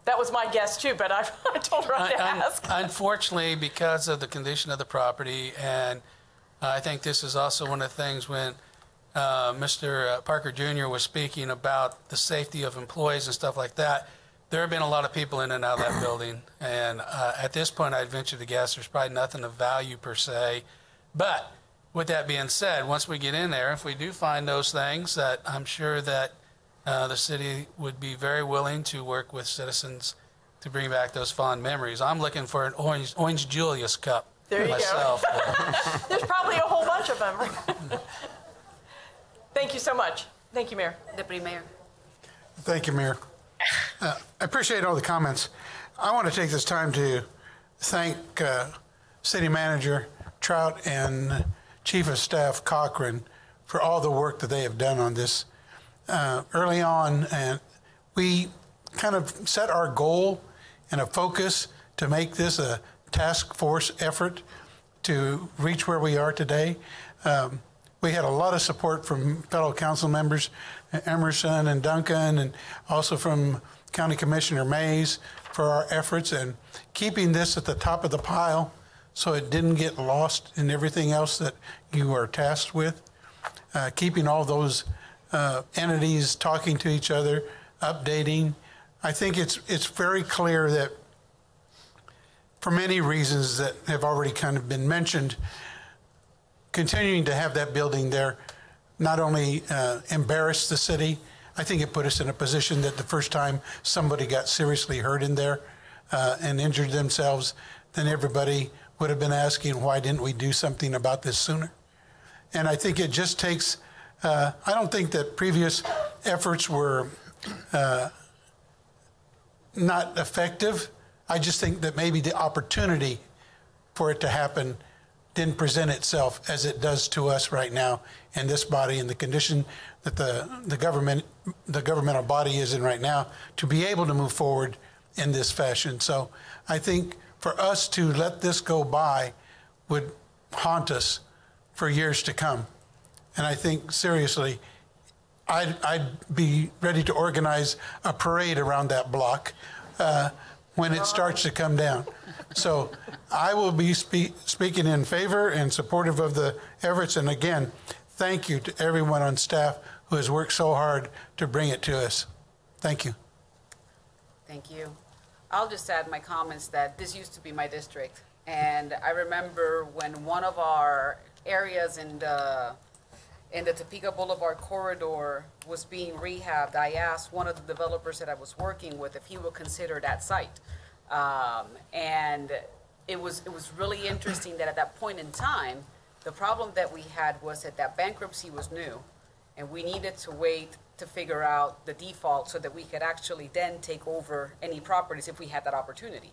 That was my guess too, but I told her to ask. Unfortunately, because of the condition of the property, and I think this is also one of the things when Mr. Parker Jr. was speaking about the safety of employees and stuff like that, there have been a lot of people in and out of that building, and at this point I'd venture to guess there's probably nothing of value per se. But with that being said, once we get in there, if we do find those things, that I'm sure that the city would be very willing to work with citizens to bring back those fond memories. I'm looking for an orange Julius cup there you myself. Go. There's probably a whole bunch of them. Thank you so much. Thank you, Mayor. Deputy Mayor. Thank you, Mayor. I appreciate all the comments. I want to take this time to thank City Manager Trout and Chief of Staff Cochran for all the work that they have done on this early on. And we kind of set our goal and a focus to make this a task force effort to reach where we are today. We had a lot of support from fellow council members, Emerson and Duncan, and also from County Commissioner Mays for our efforts and keeping this at the top of the pile so it didn't get lost in everything else that you are tasked with. Keeping all those entities talking to each other updating. I think it's very clear that for many reasons that have already kind of been mentioned, continuing to have that building there not only embarrassed the city, I think it put us in a position that the first time somebody got seriously hurt in there and injured themselves, then everybody would have been asking, why didn't we do something about this sooner? And I think it just takes, I don't think that previous efforts were not effective. I just think that maybe the opportunity for it to happen didn't present itself as it does to us right now in this body and the condition that the governmental body is in right now to be able to move forward in this fashion. So I think for us to let this go by would haunt us for years to come. And I think seriously, I'd be ready to organize a parade around that block when it starts to come down. So I will be speaking in favor and supportive of the efforts. And again, thank you to everyone on staff who has worked so hard to bring it to us. Thank you. Thank you. I'll just add my comments that this used to be my district. And I remember when one of our areas in the Topeka Boulevard corridor was being rehabbed, I asked one of the developers that I was working with if he would consider that site. And it was really interesting that at that point in time, the problem that we had was that bankruptcy was new, and we needed to wait to figure out the default so that we could actually then take over any properties if we had that opportunity.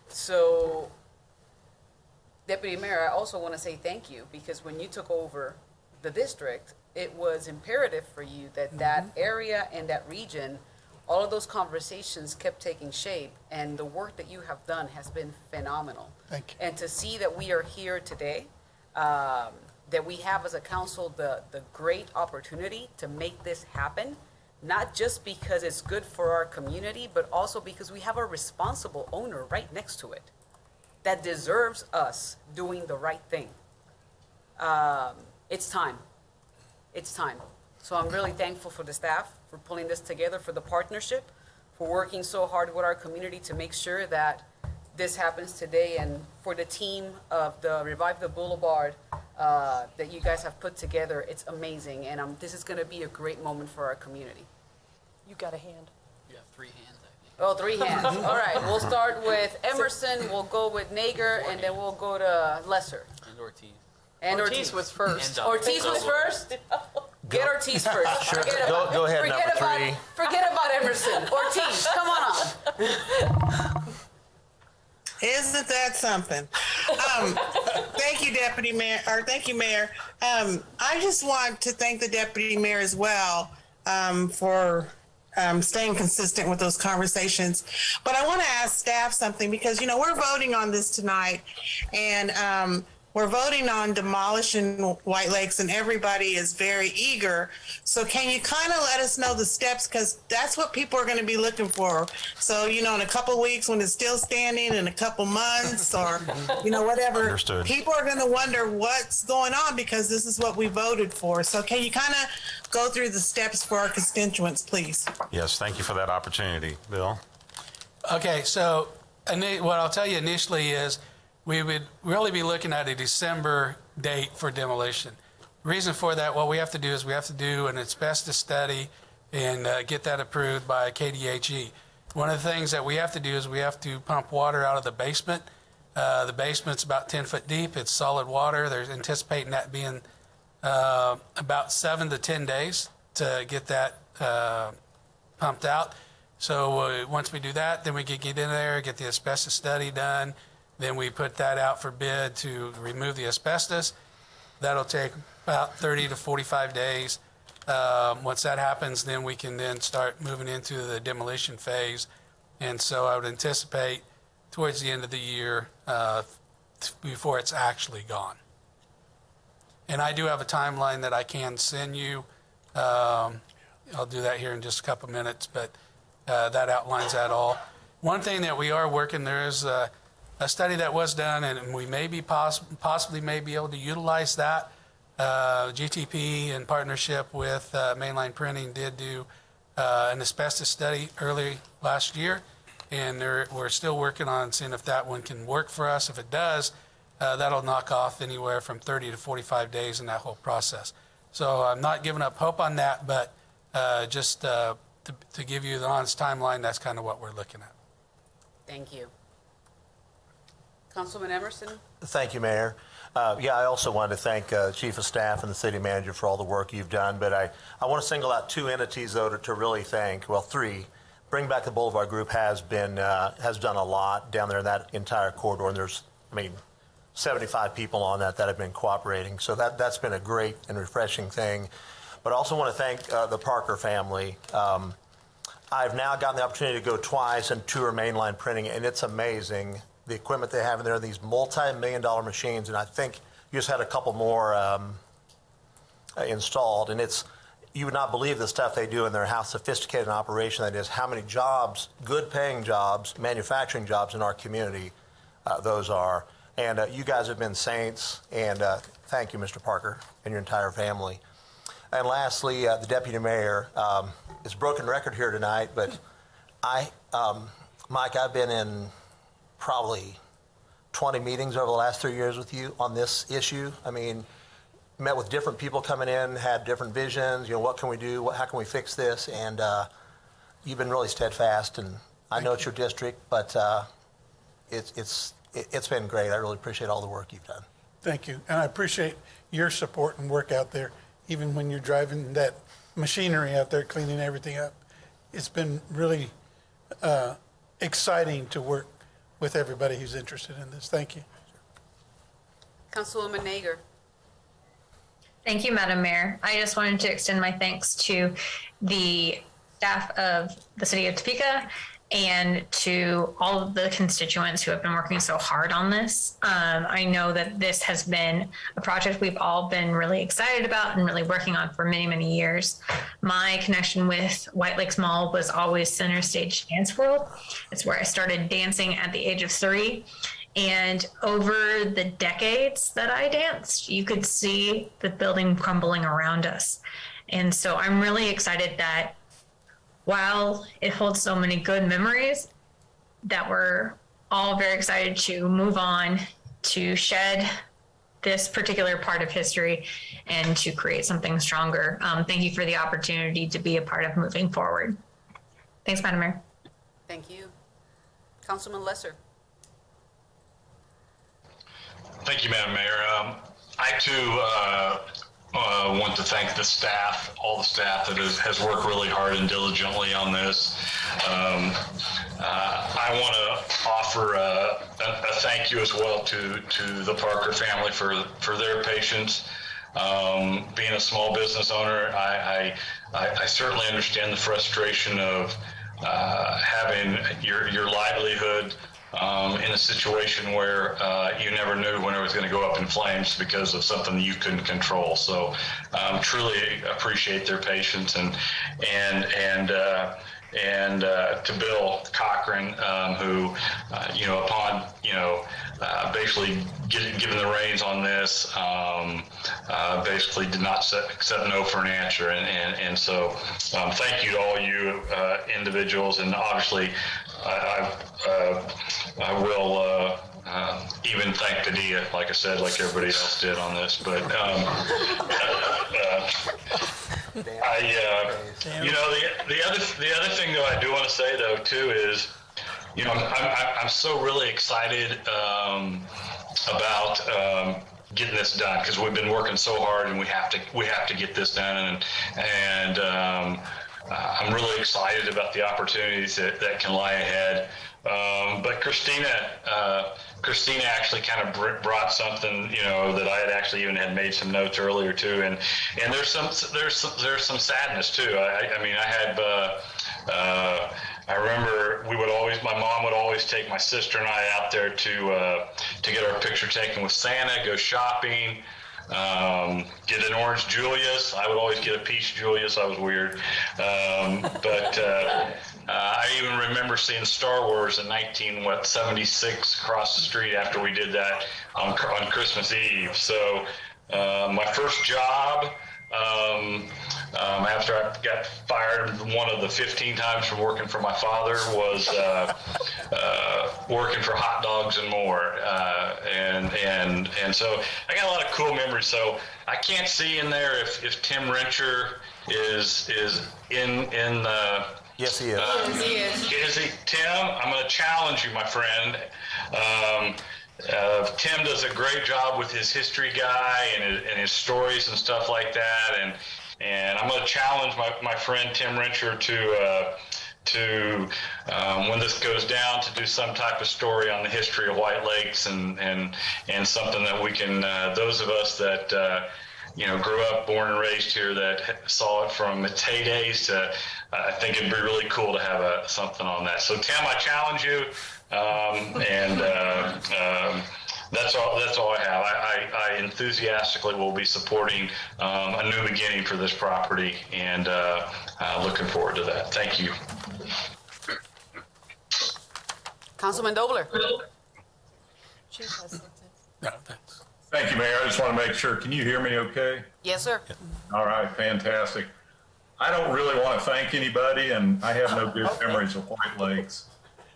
So, Deputy Mayor, I also want to say thank you, because when you took over the district, it was imperative for you that that area and that region, all of those conversations kept taking shape, and the work that you have done has been phenomenal. Thank you. And to see that we are here today, that we have as a council the great opportunity to make this happen, not just because it's good for our community, but also because we have a responsible owner right next to it that deserves us doing the right thing. It's time. It's time. So I'm really thankful for the staff for pulling this together, for the partnership, for working so hard with our community to make sure that this happens today, and for the team of the Revive the Boulevard that you guys have put together. It's amazing, and this is going to be a great moment for our community. You got a hand. You have 3 hands, I think. Oh, 3 hands. All right, we'll start with Emerson, we'll go with Nager, and then we'll go to Lesser. And Ortiz. And Ortiz was first. Ortiz was first? Get Ortiz first. Sure. Go ahead, number 3. Forget about Emerson. Ortiz, come on. Isn't that something? Thank you, Deputy Mayor, or thank you, Mayor. I just want to thank the Deputy Mayor as well for staying consistent with those conversations. But I want to ask staff something, because, you know, we're voting on this tonight, and we're voting on demolishing White Lakes, and everybody is very eager. So can you kind of let us know the steps? Because that's what people are going to be looking for. So, you know, in a couple of weeks when it's still standing, in a couple months, or, you know, whatever. Understood. People are going to wonder what's going on, because this is what we voted for. So can you kind of go through the steps for our constituents, please? Yes, thank you for that opportunity. Bill? Okay, so what I'll tell you initially is we would really be looking at a December date for demolition. The reason for that, what we have to do is we have to do an asbestos study and get that approved by KDHE. One of the things that we have to do is we have to pump water out of the basement. The basement's about 10 foot deep. It's solid water. They're anticipating that being about 7 to 10 days to get that pumped out. So once we do that, then we can get in there, get the asbestos study done. Then we put that out for bid to remove the asbestos. That'll take about 30 to 45 days. Once that happens, then we can then start moving into the demolition phase. And so I would anticipate towards the end of the year before it's actually gone. And I do have a timeline that I can send you. I'll do that here in just a couple minutes, but that outlines that all. One thing that we are working, there is a study that was done, and we may be possibly may be able to utilize that. GTP in partnership with Mainline Printing did do an asbestos study early last year, and we're still working on seeing if that one can work for us. If it does, that'll knock off anywhere from 30 to 45 days in that whole process. So I'm not giving up hope on that, but just to give you the honest timeline, that's kind of what we're looking at. Thank you. Councilman Emerson? Thank you, Mayor. I also wanted to thank Chief of Staff and the City Manager for all the work you've done, but I want to single out two entities, though, to really thank. Well, three. Bring Back the Boulevard Group has done a lot down there in that entire corridor, and there's, 75 people on that have been cooperating. So that's been a great and refreshing thing. But I also want to thank the Parker family. I've now gotten the opportunity to go twice and tour mainline printing, and it's amazing the equipment they have in there, these multi-million-dollar machines, and I think you just had a couple more installed, and you would not believe the stuff they do in there, how sophisticated an operation that is, how many jobs, good-paying jobs, manufacturing jobs in our community those are. And you guys have been saints, and thank you, Mr. Parker, and your entire family. And lastly, the Deputy Mayor, it's a broken record here tonight, but Mike, I've been in probably 20 meetings over the last 3 years with you on this issue. Met with different people coming in, had different visions, what can we do, how can we fix this, and you've been really steadfast, and I know it's your district, but it's been great. I really appreciate all the work you've done. Thank you, and I appreciate your support and work out there, even when you're driving that machinery out there, cleaning everything up. It's been really exciting to work with everybody who's interested in this. Thank you. Councilwoman Nager. Thank you, Madam Mayor. I just wanted to extend my thanks to the staff of the City of Topeka and to all of the constituents who have been working so hard on this. I know that this has been a project we've all been really excited about and really working on for many, many years. My connection with White Lakes Mall was always Center Stage Dance World. It's where I started dancing at the age of 3. And over the decades that I danced, you could see the building crumbling around us. And so I'm really excited that while it holds so many good memories, that we're all very excited to move on, to shed this particular part of history and to create something stronger. Thank you for the opportunity to be a part of moving forward. Thanks, Madam Mayor. Thank you. Councilman Lesser. Thank you, Madam Mayor. I too want to thank the staff, all the staff that has worked really hard and diligently on this. I want to offer a thank you as well to the Parker family for their patience. Being a small business owner, I certainly understand the frustration of having your livelihood in a situation where you never knew when it was going to go up in flames because of something that you couldn't control. So truly appreciate their patience and to Bill Cochran, who upon basically given the reins on this, basically did not accept no for an answer, and so thank you to all you individuals, and obviously I will even thank Padilla, like I said, like everybody else did on this. But the other thing though I do want to say though too is, I'm so really excited about getting this done, because we've been working so hard and we have to get this done, and I'm really excited about the opportunities that can lie ahead. But Christina actually kind of brought something, that I had actually even had made some notes earlier too, and there's some sadness too. I remember my mom would always take my sister and I out there to get our picture taken with Santa, go shopping, get an orange Julius. I would always get a peach Julius. I was weird. But I even remember seeing Star Wars in 1976 across the street after we did that on Christmas Eve. So my first job after I got fired, one of the 15 times from working for my father was working for Hot Dogs and More, and so I got a lot of cool memories. So I can't see in there if Tim Rencher is in the. Yes, he is. Is he? Tim, I'm going to challenge you, my friend. Tim does a great job with his history guy and his stories and stuff like that, and I'm going to challenge my friend Tim Rencher to when this goes down, to do some type of story on the history of White Lakes and something that we can, those of us that grew up, born and raised here, that saw it from its heydays to, I think it'd be really cool to have something on that. So Tim, I challenge you, and that's all I have. I enthusiastically will be supporting a new beginning for this property, and looking forward to that. Thank you. Councilman Dobler. No, thanks. Thank you, Mayor. I just want to make sure. Can you hear me okay? Yes, sir. All right, fantastic. I don't really want to thank anybody, and I have no good memories of White Lakes.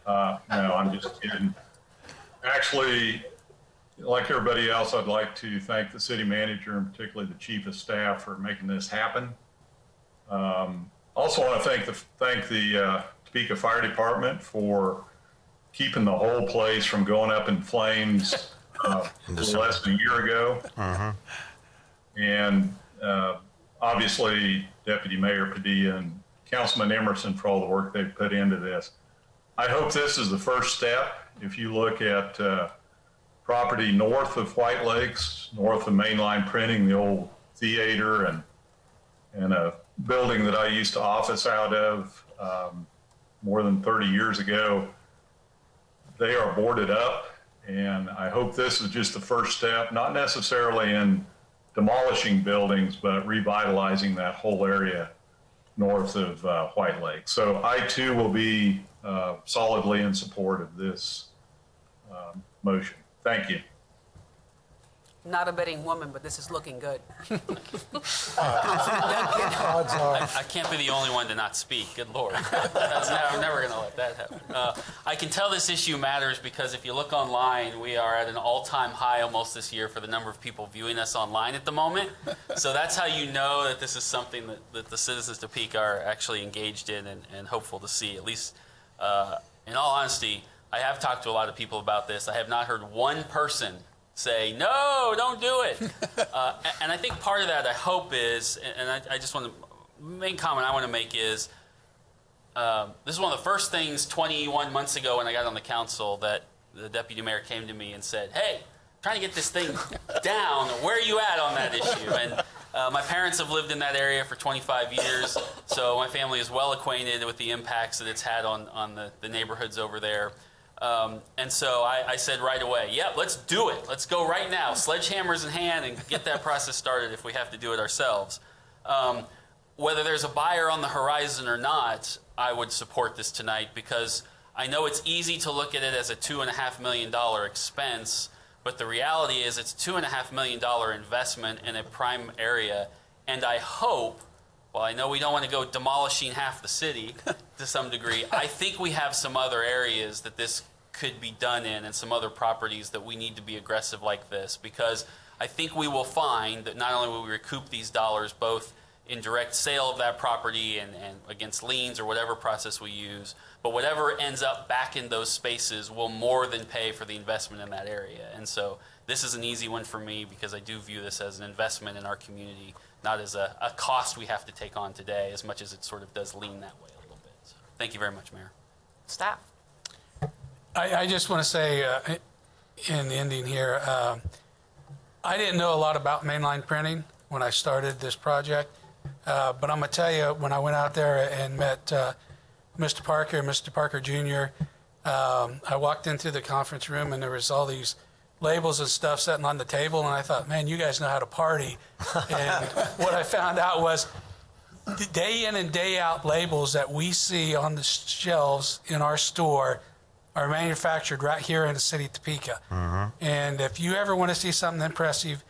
No, I'm just kidding. Actually, like everybody else, I'd like to thank the city manager and particularly the chief of staff for making this happen. Also want to thank the Topeka Fire Department for keeping the whole place from going up in flames less than a year ago. And obviously Deputy Mayor Padilla and Councilman Emerson for all the work they've put into this. I hope this is the first step. If you look at property north of White Lakes, north of Mainline Printing, the old theater and a building that I used to office out of more than 30 years ago, they are boarded up. And I hope this is just the first step, not necessarily in demolishing buildings, but revitalizing that whole area north of White Lake. So I too will be solidly in support of this motion. Thank you. Not a betting woman, but this is looking good. I can't be the only one to not speak. Good Lord. I'm never going to let that happen. I can tell this issue matters because if you look online, we are at an all-time high almost this year for the number of people viewing us online at the moment. So that's how you know that this is something that the citizens of Topeka are actually engaged in and hopeful to see. At least, in all honesty, I have talked to a lot of people about this. I have not heard one person say, no, don't do it. And I think part of that, I hope, is, and I just want to, main comment I want to make is, this is one of the first things 21 months ago when I got on the council that the deputy mayor came to me and said, hey, I'm trying to get this thing down. Where are you at on that issue? And my parents have lived in that area for 25 years, so my family is well acquainted with the impacts that it's had on the neighborhoods over there. And so I said right away, yep, let's do it. Let's go right now, sledgehammers in hand, and get that process started if we have to do it ourselves. Whether there's a buyer on the horizon or not, I would support this tonight because I know it's easy to look at it as a $2.5 million expense, but the reality is it's $2.5 million investment in a prime area, and I hope, well, I know we don't want to go demolishing half the city to some degree. I think we have some other areas that this could be done in and some other properties that we need to be aggressive like this because I think we will find that not only will we recoup these dollars both in direct sale of that property and against liens or whatever process we use, but whatever ends up back in those spaces will more than pay for the investment in that area. And so this is an easy one for me because I do view this as an investment in our community, not as a cost we have to take on today as much as it sort of does lean that way a little bit. So thank you very much, Mayor. Staff. I just want to say in the ending here, I didn't know a lot about mainline printing when I started this project, but I'm going to tell you, when I went out there and met Mr. Parker and Mr. Parker Jr., I walked into the conference room and there was all these labels and stuff sitting on the table, and I thought, man, you guys know how to party. And what I found out was day in and day out labels that we see on the shelves in our store are manufactured right here in the city of Topeka. And if you ever want to see something impressive,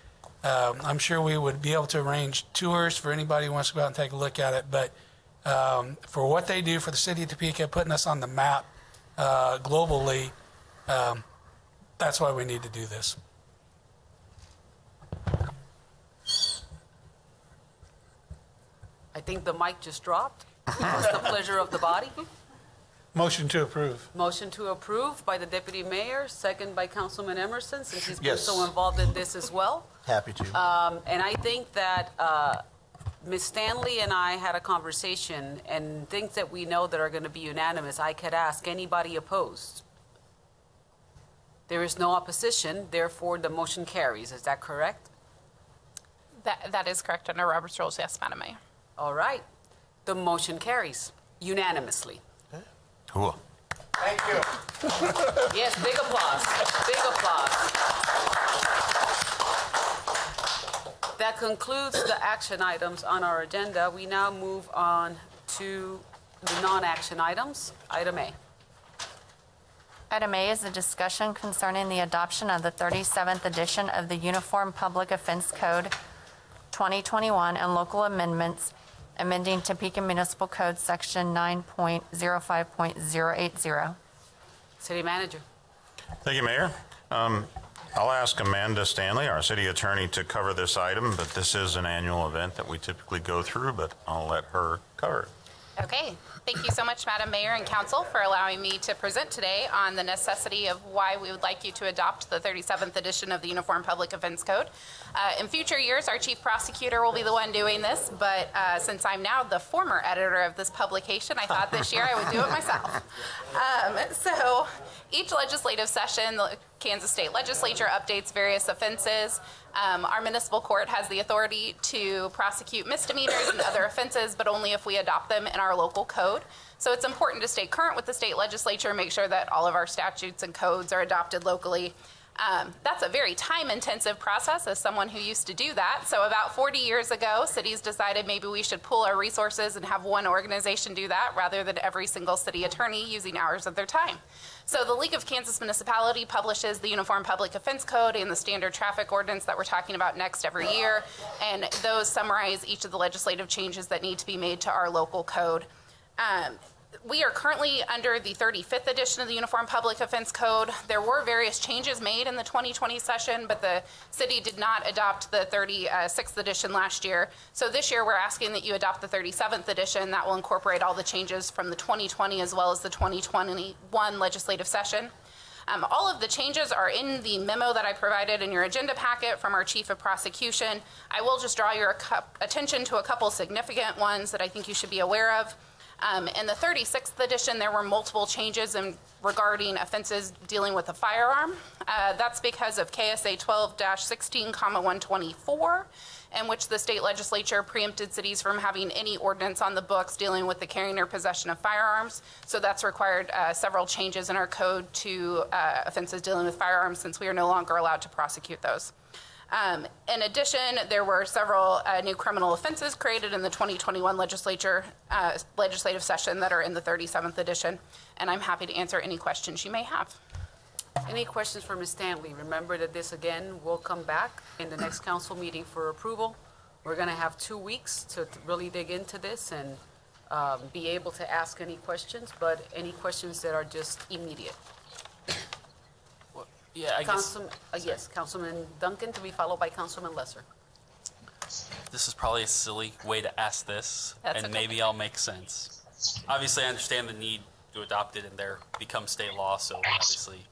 I'm sure we would be able to arrange tours for anybody who wants to go out and take a look at it. But for what they do for the city of Topeka, putting us on the map globally, that's why we need to do this. I think the mic just dropped. What's the pleasure of the body? Motion to approve. Motion to approve by the Deputy Mayor, second by Councilman Emerson, since he's been Yes. so involved in this as well. Happy to. And I think that Ms. Stanley and I had a conversation, and things that we know that are going to be unanimous, I could ask anybody opposed. There is no opposition, therefore the motion carries. Is that correct? That is correct under Robert's rules, yes, Madam Mayor. All right. The motion carries unanimously. Cool. Thank you. Yes, big applause. Big applause. That concludes the action items on our agenda. We now move on to the non-action items. Item A. Item A is a discussion concerning the adoption of the 37th edition of the Uniform Public Offense Code 2021 and local amendments amending Topeka Municipal Code Section 9.05.080. City Manager. Thank you, Mayor. I'll ask Amanda Stanley, our city attorney, to cover this item, but this is an annual event that we typically go through, but I'll let her cover it. Okay. Thank you so much, Madam Mayor and Council, for allowing me to present today on the necessity of why we would like you to adopt the 37th edition of the Uniform Public Offense Code. In future years, our chief prosecutor will be the one doing this, but since I'm now the former editor of this publication, I thought this year I would do it myself. So each legislative session, the Kansas State Legislature updates various offenses. Our municipal court has the authority to prosecute misdemeanors and other offenses, but only if we adopt them in our local code. So it's important to stay current with the state legislature, make sure that all of our statutes and codes are adopted locally. That's a very time-intensive process as someone who used to do that. So about 40 years ago, cities decided maybe we should pool our resources and have one organization do that rather than every single city attorney using hours of their time. So the League of Kansas Municipality publishes the Uniform Public Offense Code and the standard traffic ordinance that we're talking about next every year, and those summarize each of the legislative changes that need to be made to our local code. We are currently under the 35th edition of the Uniform Public Offense Code. There were various changes made in the 2020 session, but the city did not adopt the 36th edition last year. So this year we're asking that you adopt the 37th edition. That will incorporate all the changes from the 2020 as well as the 2021 legislative session. All of the changes are in the memo that I provided in your agenda packet from our Chief of Prosecution. I will just draw your attention to a couple significant ones that I think you should be aware of. In the 36th edition, there were multiple changes regarding offenses dealing with a firearm. That's because of KSA 12-16, 124, in which the state legislature preempted cities from having any ordinance on the books dealing with the carrying or possession of firearms. So that's required several changes in our code to offenses dealing with firearms, since we are no longer allowed to prosecute those. In addition, there were several new criminal offenses created in the 2021 legislative session that are in the 37th edition, and I'm happy to answer any questions you may have. Any questions for Ms. Stanley? Remember that this again will come back in the next council meeting for approval. We're going to have 2 weeks to really dig into this and be able to ask any questions, but any questions that are just immediate. Yeah, I guess. Yes, Councilman Duncan to be followed by Councilman Lesser. This is probably a silly way to ask this, That's and okay. maybe I'll make sense. Obviously, I understand the need to adopt it and there become state law, so obviously.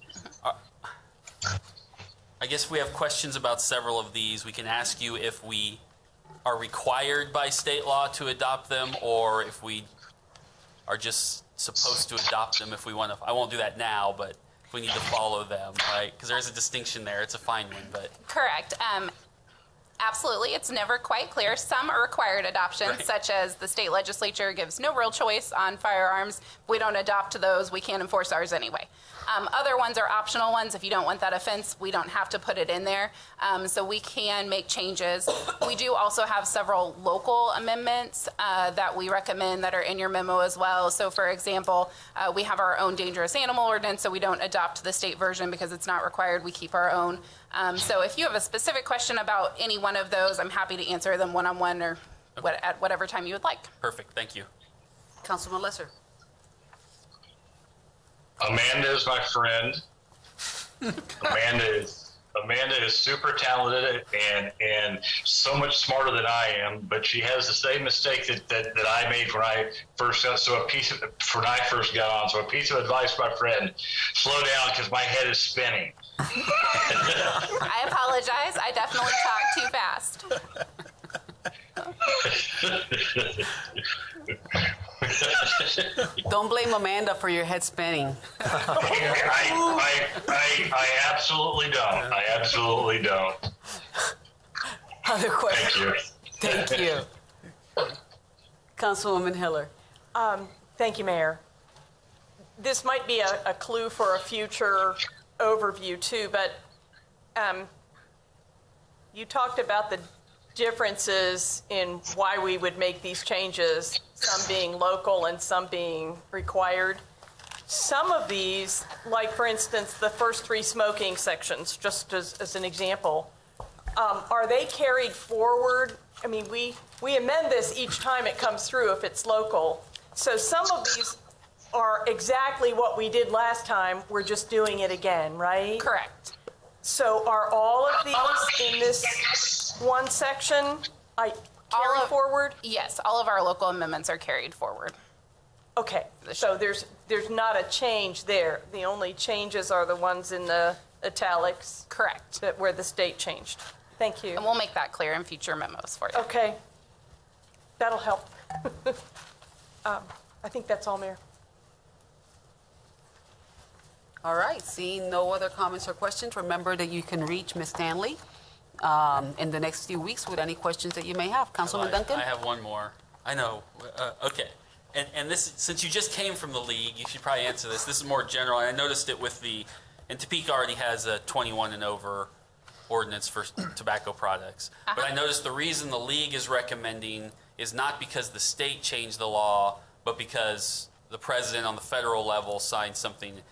I guess if we have questions about several of these, we can ask you if we are required by state law to adopt them, or if we are just supposed to adopt them if we want to. I won't do that now, but if we need to follow them, right? Because there's a distinction there. It's a fine one, but. Correct. Absolutely. It's never quite clear. Some are required adoptions, Right. such as the state legislature gives no real choice on firearms. If we don't adopt those, we can't enforce ours anyway. Other ones are optional ones. If you don't want that offense, we don't have to put it in there. So we can make changes. We do also have several local amendments that we recommend that are in your memo as well. So for example, we have our own dangerous animal ordinance, so we don't adopt the state version because it's not required. We keep our own. So if you have a specific question about any one one of those, I'm happy to answer them one-on-one or at whatever time you would like. Perfect, thank you. Councilman Lesser. Amanda is my friend. Amanda is super talented and so much smarter than I am, but she has the same mistake that I made when I first got when I first got on. So a piece of advice, my friend, slow down because my head is spinning. I apologize. I definitely talked too fast. Don't blame Amanda for your head spinning. I absolutely don't. I absolutely don't. Other questions? Thank you. Thank you. Councilwoman Hiller. Thank you, Mayor. This might be a clue for a future overview too, but you talked about the differences in why we would make these changes, some being local and some being required. Some of these, like for instance, the first 3 smoking sections, just as an example, are they carried forward? I mean, we amend this each time it comes through if it's local. So some of these are exactly what we did last time. We're just doing it again, right? Correct. So are all of these in this one section carried forward? Yes, all of our local amendments are carried forward. Okay, so there's not a change there. The only changes are the ones in the italics. Correct. Where the state changed. Thank you. And we'll make that clear in future memos for you. Okay, that'll help. I think that's all, Mayor. All right, seeing no other comments or questions, remember that you can reach Ms. Stanley in the next few weeks with any questions that you may have. Councilman Duncan? I have one more. I know. Okay. And this, since you just came from the league, you should probably answer this. This is more general. I noticed it with and Topeka already has a 21 and over ordinance for tobacco products. But I noticed the reason the league is recommending is not because the state changed the law, but because the president on the federal level signed something.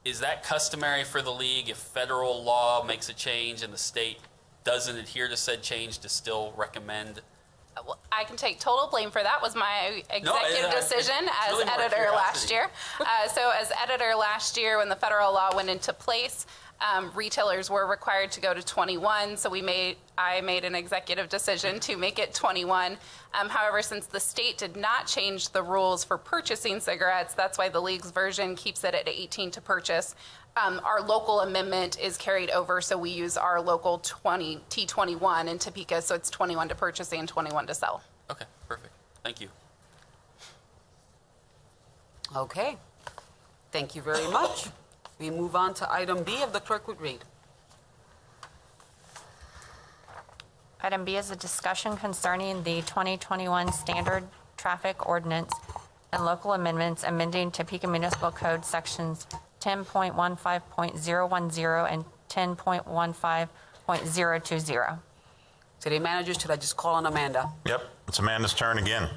Is that customary for the league if federal law makes a change and the state doesn't adhere to said change to still recommend? Well, I can take total blame for that. Was my executive decision as really editor last year. So as editor last year, when the federal law went into place, retailers were required to go to 21. So I made an executive decision to make it 21. However, since the state did not change the rules for purchasing cigarettes, that's why the league's version keeps it at 18 to purchase. Our local amendment is carried over, so we use our local T21 in Topeka, so it's 21 to purchase and 21 to sell. Okay, perfect. Thank you. Okay. Thank you very much. We move on to item B, if the clerk would read. Item B is a discussion concerning the 2021 Standard Traffic Ordinance and local amendments amending Topeka Municipal Code Sections 10.15.010 and 10.15.020. City Manager, should I just call on Amanda? Yep, it's Amanda's turn again.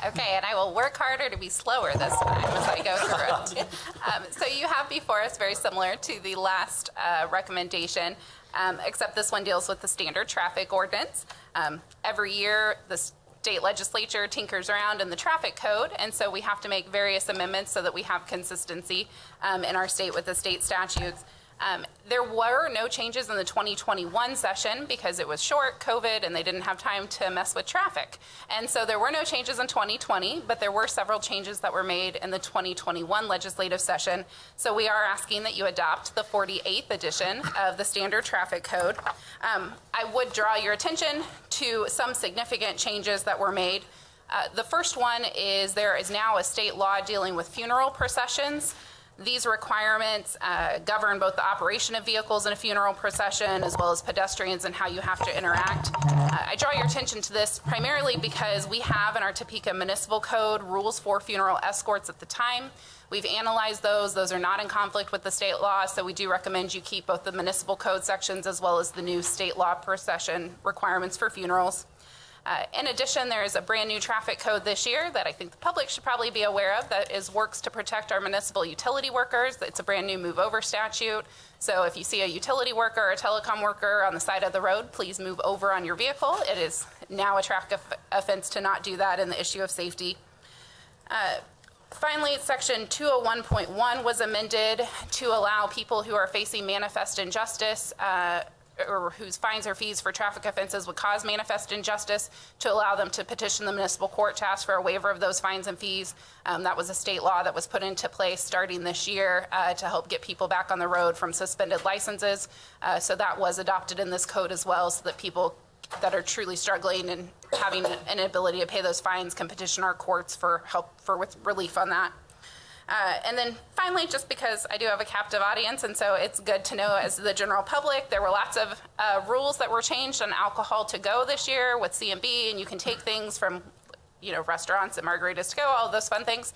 Okay, and I will work harder to be slower this time as I go through it. So you have before us very similar to the last recommendation, except this one deals with the standard traffic ordinance. Every year, the state legislature tinkers around in the traffic code, and so we have to make various amendments so that we have consistency in our state with the state statutes. There were no changes in the 2021 session because it was short, COVID, and they didn't have time to mess with traffic. And so there were no changes in 2020, but there were several changes that were made in the 2021 legislative session. So we are asking that you adopt the 48th edition of the Standard Traffic Code. I would draw your attention to some significant changes that were made. The first one is there is now a state law dealing with funeral processions. These requirements govern both the operation of vehicles in a funeral procession as well as pedestrians and how you have to interact. I draw your attention to this primarily because we have in our Topeka Municipal Code rules for funeral escorts at the time. We've analyzed those. Those are not in conflict with the state law, so we do recommend you keep both the municipal code sections as well as the new state law procession requirements for funerals. In addition, there is a brand new traffic code this year that I think the public should probably be aware of that works to protect our municipal utility workers. It's a brand new move over statute. So if you see a utility worker or a telecom worker on the side of the road, please move over on your vehicle. It is now a traffic offense to not do that in the issue of safety. Finally, Section 201.1 was amended to allow people who are facing manifest injustice or whose fines or fees for traffic offenses would cause manifest injustice to allow them to petition the municipal court to ask for a waiver of those fines and fees. That was a state law that was put into place starting this year to help get people back on the road from suspended licenses. So that was adopted in this code as well, so that people that are truly struggling and having an inability to pay those fines can petition our courts for help with relief on that. And then finally, just because I do have a captive audience, and so it's good to know as the general public, there were lots of rules that were changed on alcohol to go this year with CMB, and you can take things from, restaurants and margaritas to go, all of those fun things.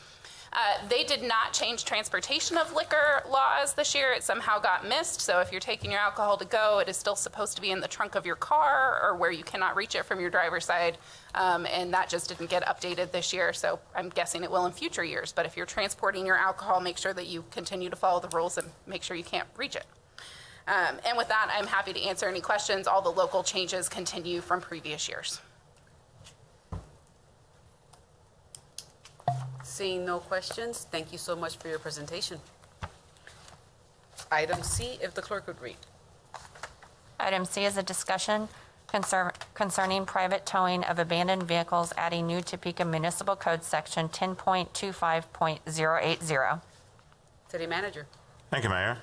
They did not change transportation of liquor laws this year. It somehow got missed. So if you're taking your alcohol to go, it is still supposed to be in the trunk of your car or where you cannot reach it from your driver's side. And that just didn't get updated this year. So I'm guessing it will in future years. But if you're transporting your alcohol, make sure that you continue to follow the rules and make sure you can't reach it. And with that, I'm happy to answer any questions. All the local changes continue from previous years. Seeing no questions, thank you so much for your presentation. Item C, if the clerk would read. Item C is a discussion concerning private towing of abandoned vehicles, adding new Topeka Municipal Code Section 10.25.080. City Manager. Thank you, Mayor.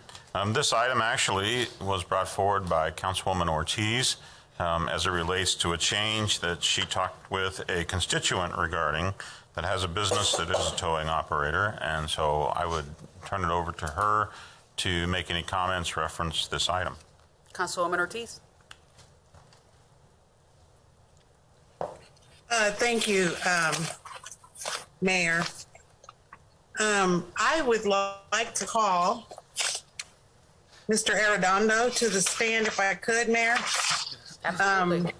This item actually was brought forward by Councilwoman Ortiz as it relates to a change that she talked with a constituent regarding that has a business that is a towing operator. And so I would turn it over to her to make any comments reference this item. Councilwoman Ortiz. Thank you, Mayor. I would like to call Mr. Arredondo to the stand if I could, Mayor. Absolutely.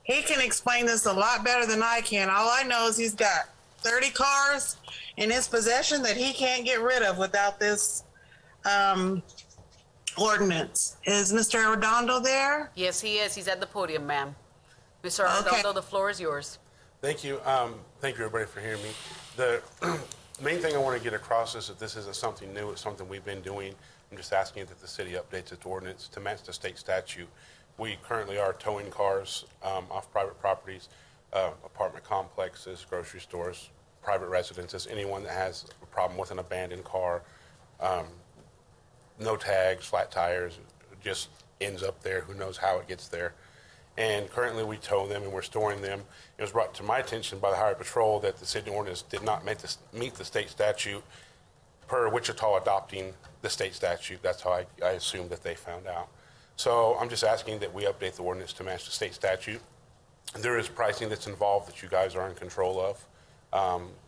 He can explain this a lot better than I can. All I know is he's got 30 cars in his possession that he can't get rid of without this ordinance. Is Mr. Arredondo there? Yes, he is. He's at the podium, ma'am. Mr. Arredondo, the floor is yours. Thank you. Thank you, everybody, for hearing me. The main thing I want to get across is that this isn't something new. It's something we've been doing. I'm just asking that the city updates its ordinance to match the state statute. We currently are towing cars off private properties, apartment complexes, grocery stores, private residences, anyone that has a problem with an abandoned car, no tags, flat tires, just ends up there. Who knows how it gets there. And currently we tow them and we're storing them. It was brought to my attention by the Highway Patrol that the city ordinance did not meet the state statute per Wichita adopting the state statute. That's how I assumed that they found out. So I'm just asking that we update the ordinance to match the state statute. There is pricing that's involved that you guys are in control of.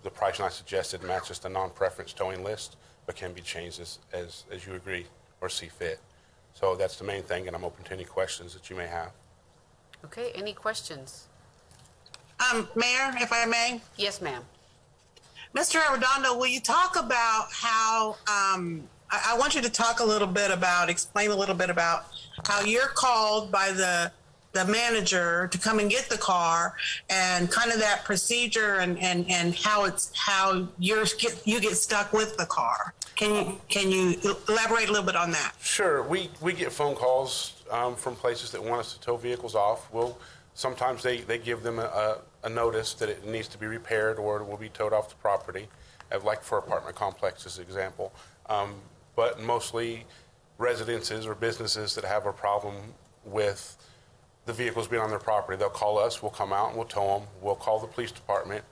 The pricing I suggested matches the non-preference towing list, but can be changed as you agree or see fit. So that's the main thing, and I'm open to any questions that you may have. Okay, any questions? Mayor, if I may? Yes, ma'am. Mr. Arredondo, will you talk about how, I want you to talk explain a little bit about how you're called by the manager to come and get the car and kind of that procedure and how you get stuck with the car. Can you elaborate a little bit on that? Sure. We get phone calls from places that want us to tow vehicles off. Sometimes they give them a notice that it needs to be repaired or it will be towed off the property, like for apartment complexes, example. But mostly residences or businesses that have a problem with the vehicles being on their property. They'll call us, we'll come out and we'll tow them. We'll call the police department,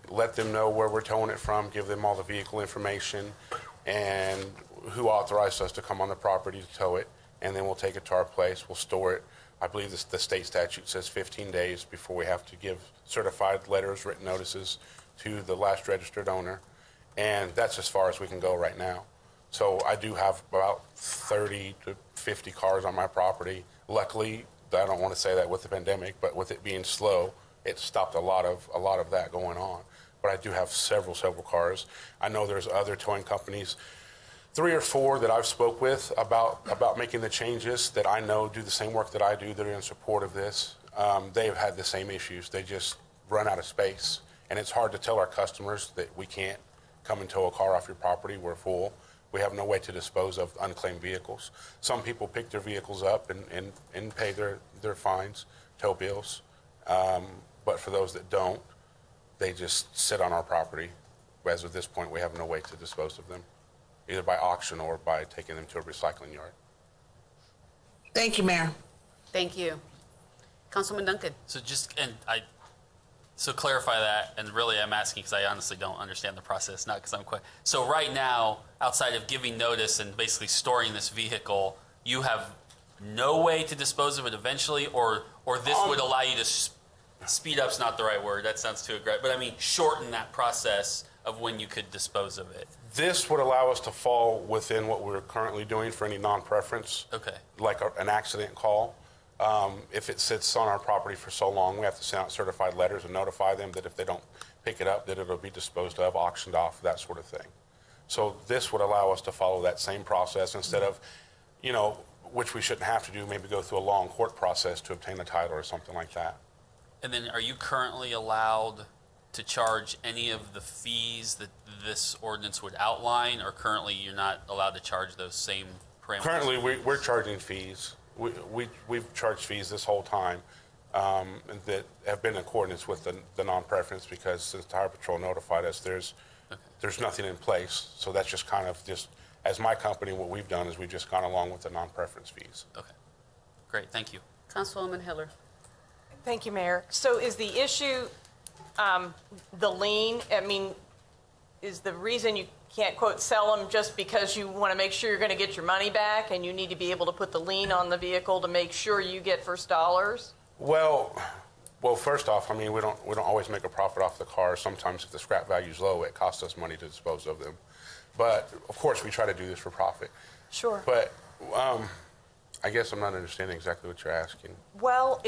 let them know where we're towing it from, give them all the vehicle information and who authorized us to come on the property to tow it. And then we'll take it to our place, we'll store it. I believe the state statute says 15 days before we have to give certified letters, written notices to the last registered owner. And that's as far as we can go right now. So I do have about 30 to 50 cars on my property. Luckily, I don't want to say that with the pandemic, but with it being slow, it stopped a lot of that going on. But I do have several cars. I know there's other towing companies, 3 or 4 that I've spoke with about making the changes that I know do the same work that I do, that are in support of this. They've had the same issues. They just run out of space. And it's hard to tell our customers that we can't come and tow a car off your property. We're full. We have no way to dispose of unclaimed vehicles. Some people pick their vehicles up and pay their fines, tow bills. But for those that don't, they just sit on our property. As of this point, we have no way to dispose of them, either by auction or by taking them to a recycling yard. Thank you, Mayor. Thank you. Councilman Duncan. So clarify that, and really I'm asking because I honestly don't understand the process, not because I'm quite. So right now, outside of giving notice and basically storing this vehicle, you have no way to dispose of it eventually, or this would allow you to speed up's not the right word. That sounds too aggressive, but I mean shorten that process of when you could dispose of it. This would allow us to fall within what we're currently doing for any non-preference. Okay. Like an accident call. If it sits on our property for so long, we have to send out certified letters and notify them that if they don't pick it up, that it'll be disposed of, auctioned off, that sort of thing. So this would allow us to follow that same process instead of, which we shouldn't have to do, maybe go through a long court process to obtain a title or something like that. And then are you currently allowed to charge any of the fees that this ordinance would outline, or currently you're not allowed to charge those same parameters? Currently, we're charging fees. We've charged fees this whole time that have been in accordance with the non-preference, because since the Highway Patrol notified us, there's nothing in place. So that's just kind of as my company, what we've done is we've just gone along with the non-preference fees. Okay. Great. Thank you. Councilwoman Hiller. Thank you, Mayor. So is the issue the lien? I mean, is the reason you can't, quote, sell them just because you want to make sure you're going to get your money back and you need to be able to put the lien on the vehicle to make sure you get first dollars? Well, first off, I mean, we don't always make a profit off the car. Sometimes if the scrap value is low, it costs us money to dispose of them. But of course, we try to do this for profit. Sure. But I guess I'm not understanding exactly what you're asking. Well,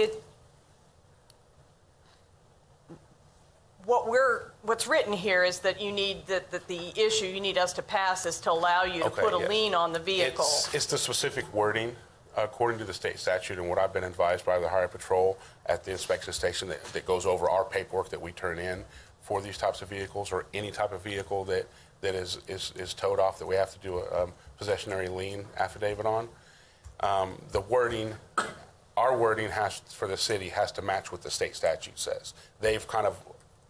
what's written here is that you need the issue you need us to pass is to allow you to put a lien on the vehicle. It's the specific wording according to the state statute and what I've been advised by the Highway Patrol at the inspection station that goes over our paperwork that we turn in for these types of vehicles, or any type of vehicle that is towed off that we have to do a possessionary lien affidavit on. The wording, our wording for the city has to match what the state statute says. They've kind of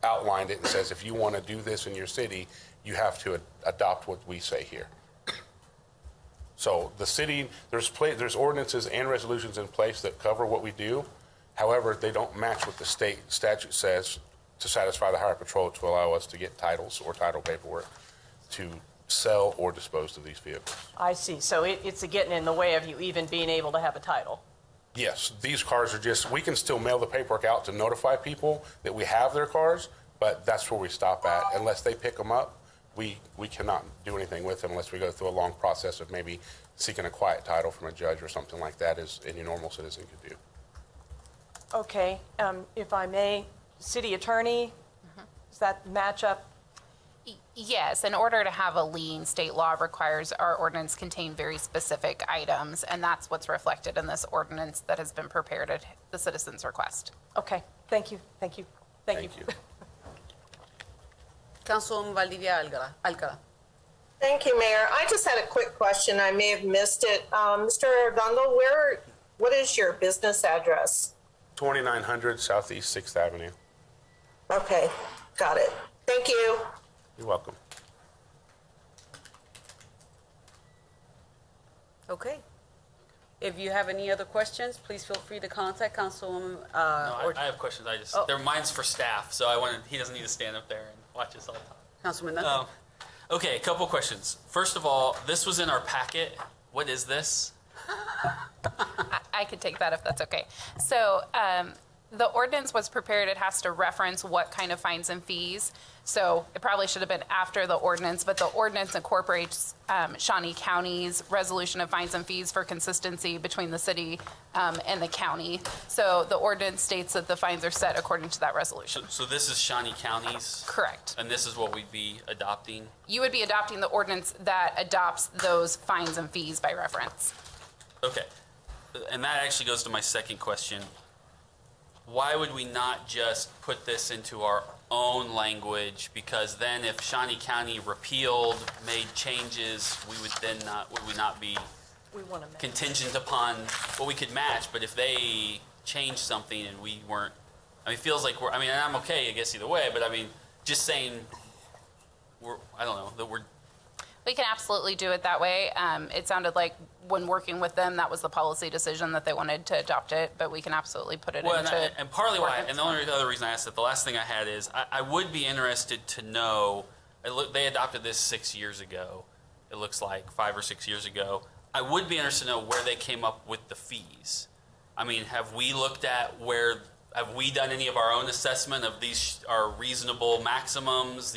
outlined it and says if you want to do this in your city, you have to adopt what we say here. So the city, there's ordinances and resolutions in place that cover what we do. However, they don't match what the state statute says to satisfy the Highway Patrol to allow us to get titles or title paperwork to sell or dispose of these vehicles. I see. So it's getting in the way of you even being able to have a title. Yes, these cars are we can still mail the paperwork out to notify people that we have their cars, but that's where we stop at. Unless they pick them up, we cannot do anything with them unless we go through a long process of maybe seeking a quiet title from a judge or something like that, as any normal citizen could do. Okay, if I may, city attorney, does that match up? Yes, in order to have a lien, state law requires our ordinance contain very specific items, and that's what's reflected in this ordinance that has been prepared at the citizen's request. Okay, thank you. Councilwoman Valdivia Alcala. Thank you, Mayor. I just had a quick question. I may have missed it. Mr. Arredondo, what is your business address? 2900 Southeast 6th Avenue. Okay, got it. Thank you. You're welcome. Okay. If you have any other questions, please feel free to contact Councilwoman. I have questions. They're mine's for staff, so he doesn't need to stand up there and watch us all talk. Councilman Duncan. Okay, a couple questions. First of all, this was in our packet. What is this? I could take that if that's okay. So The ordinance was prepared, it has to reference what kind of fines and fees. So it probably should have been after the ordinance, but the ordinance incorporates Shawnee County's resolution of fines and fees for consistency between the city and the county. So the ordinance states that the fines are set according to that resolution. So this is Shawnee County's? Correct. And this is what we'd be adopting? You would be adopting the ordinance that adopts those fines and fees by reference. Okay. And that actually goes to my second question. Why would we not just put this into our own language? Because then if Shawnee County repealed, made changes, would we not be contingent upon what we could match? But if they changed something and we weren't, I mean, it feels like and I'm okay, I guess, either way, but I mean, just saying, I don't know, that we're. We can absolutely do it that way. It sounded like when working with them, that was the policy decision that they wanted to adopt it, but we can absolutely put it into. And partly why, and the only other reason I asked it, the last thing I had is I would be interested to know. They adopted this 6 years ago. It looks like 5 or 6 years ago. I would be interested to know where they came up with the fees. I mean, have we looked at have we done any of our own assessment of these are reasonable maximums?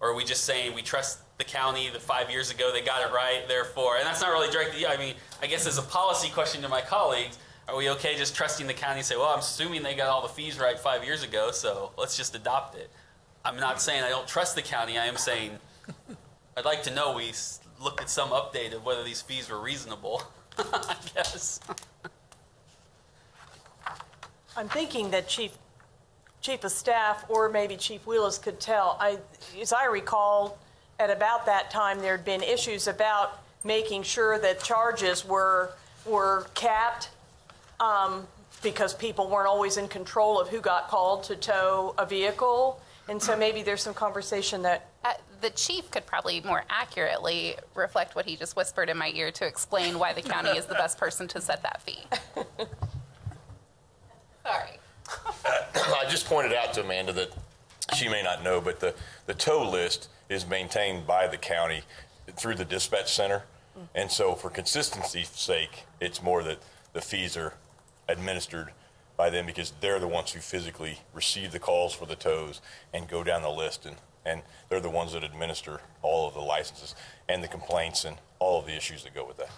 Or are we just saying we trust the county that 5 years ago they got it right, therefore, and that's not really directly, I mean, I guess as a policy question to my colleagues, are we okay just trusting the county and say, well, I'm assuming they got all the fees right 5 years ago, so let's just adopt it. I'm not saying I don't trust the county, I am saying I'd like to know we looked at some update of whether these fees were reasonable, I guess. I'm thinking that Chief of Staff or maybe Chief Willis could tell. As I recall, at about that time, there had been issues about making sure that charges were capped because people weren't always in control of who got called to tow a vehicle. And so maybe there's some conversation that... The chief could probably more accurately reflect what he just whispered in my ear to explain why the county is the best person to set that fee. Sorry. I just pointed out to Amanda that she may not know, but the tow list is maintained by the county through the dispatch center. And so for consistency's sake, it's more that the fees are administered by them because they're the ones who physically receive the calls for the tows and go down the list. And they're the ones that administer all of the licenses and the complaints and all of the issues that go with that.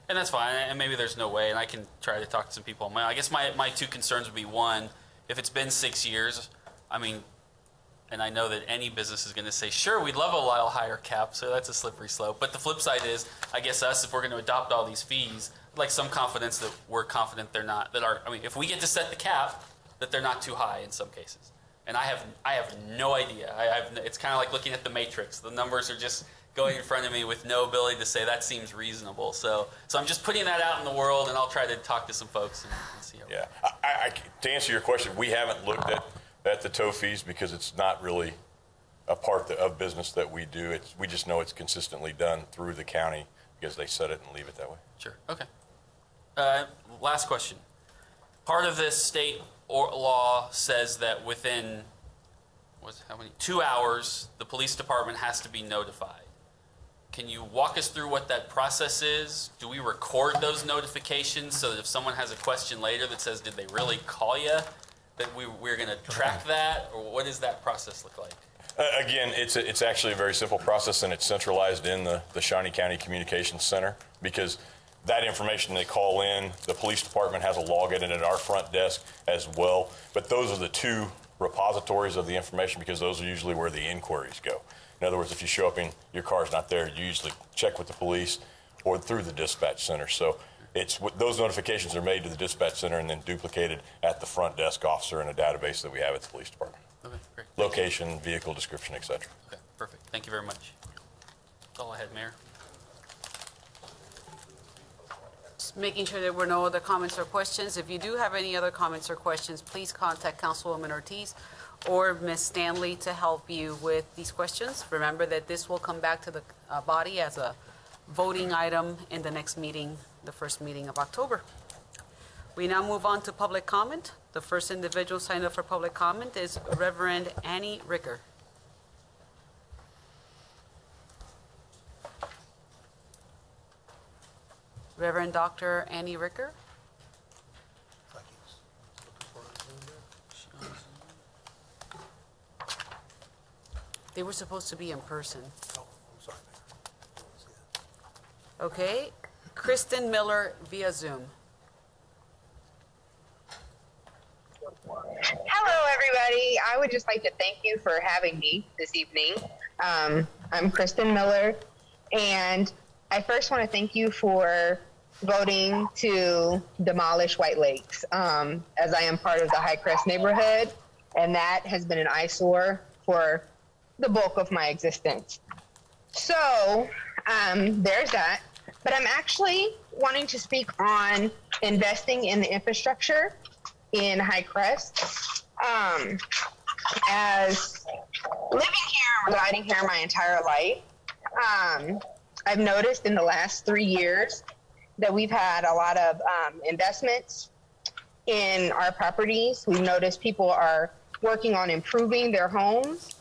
And that's fine, and maybe there's no way, and I can try to talk to some people. I guess my two concerns would be, one, if it's been 6 years, I mean, and I know that any business is going to say, sure, we'd love a little higher cap, so that's a slippery slope. But the flip side is, I guess us, if we're going to adopt all these fees, I'd like some confidence that we're confident they're not, if we get to set the cap, that they're not too high in some cases. And I have no idea. It's kind of like looking at the Matrix. The numbers are just going in front of me with no ability to say that seems reasonable. So I'm just putting that out in the world, and I'll try to talk to some folks and see how. Yeah, to answer your question, we haven't looked at the tow fees because it's not really a part of business that we do. We just know it's consistently done through the county because they set it and leave it that way. Sure. Okay. Last question. Part of this state law says that within 2 hours, the police department has to be notified. Can you walk us through what that process is? Do we record those notifications so that if someone has a question later that says, did they really call you, that we're going to track that? Or what does that process look like? Again, it's actually a very simple process, and it's centralized in the Shawnee County Communications Center because that information they call in, the police department has a login at our front desk as well. But those are the two repositories of the information because those are usually where the inquiries go. In other words, if you show up and your car's not there, you usually check with the police or through the dispatch center. So those notifications are made to the dispatch center and then duplicated at the front desk officer in a database that we have at the police department. Okay, great. Location, vehicle description, et cetera. Okay, perfect. Thank you very much. That's all I had, Mayor. Just making sure there were no other comments or questions. If you do have any other comments or questions, please contact Councilwoman Ortiz or Ms. Stanley to help you with these questions. Remember that this will come back to the body as a voting item in the next meeting, the first meeting of October. We now move on to public comment. The first individual signed up for public comment is Reverend Annie Ricker. Reverend Dr. Annie Ricker. They were supposed to be in person. Okay, Kristen Miller via Zoom. Hello, everybody. I would just like to thank you for having me this evening. I'm Kristen Miller, and I first want to thank you for voting to demolish White Lakes, as I am part of the High Crest neighborhood, and that has been an eyesore for the bulk of my existence. So there's that. But I'm actually wanting to speak on investing in the infrastructure in High Crest. As living here, residing here my entire life, I've noticed in the last 3 years that we've had a lot of investments in our properties. We've noticed people are working on improving their homes.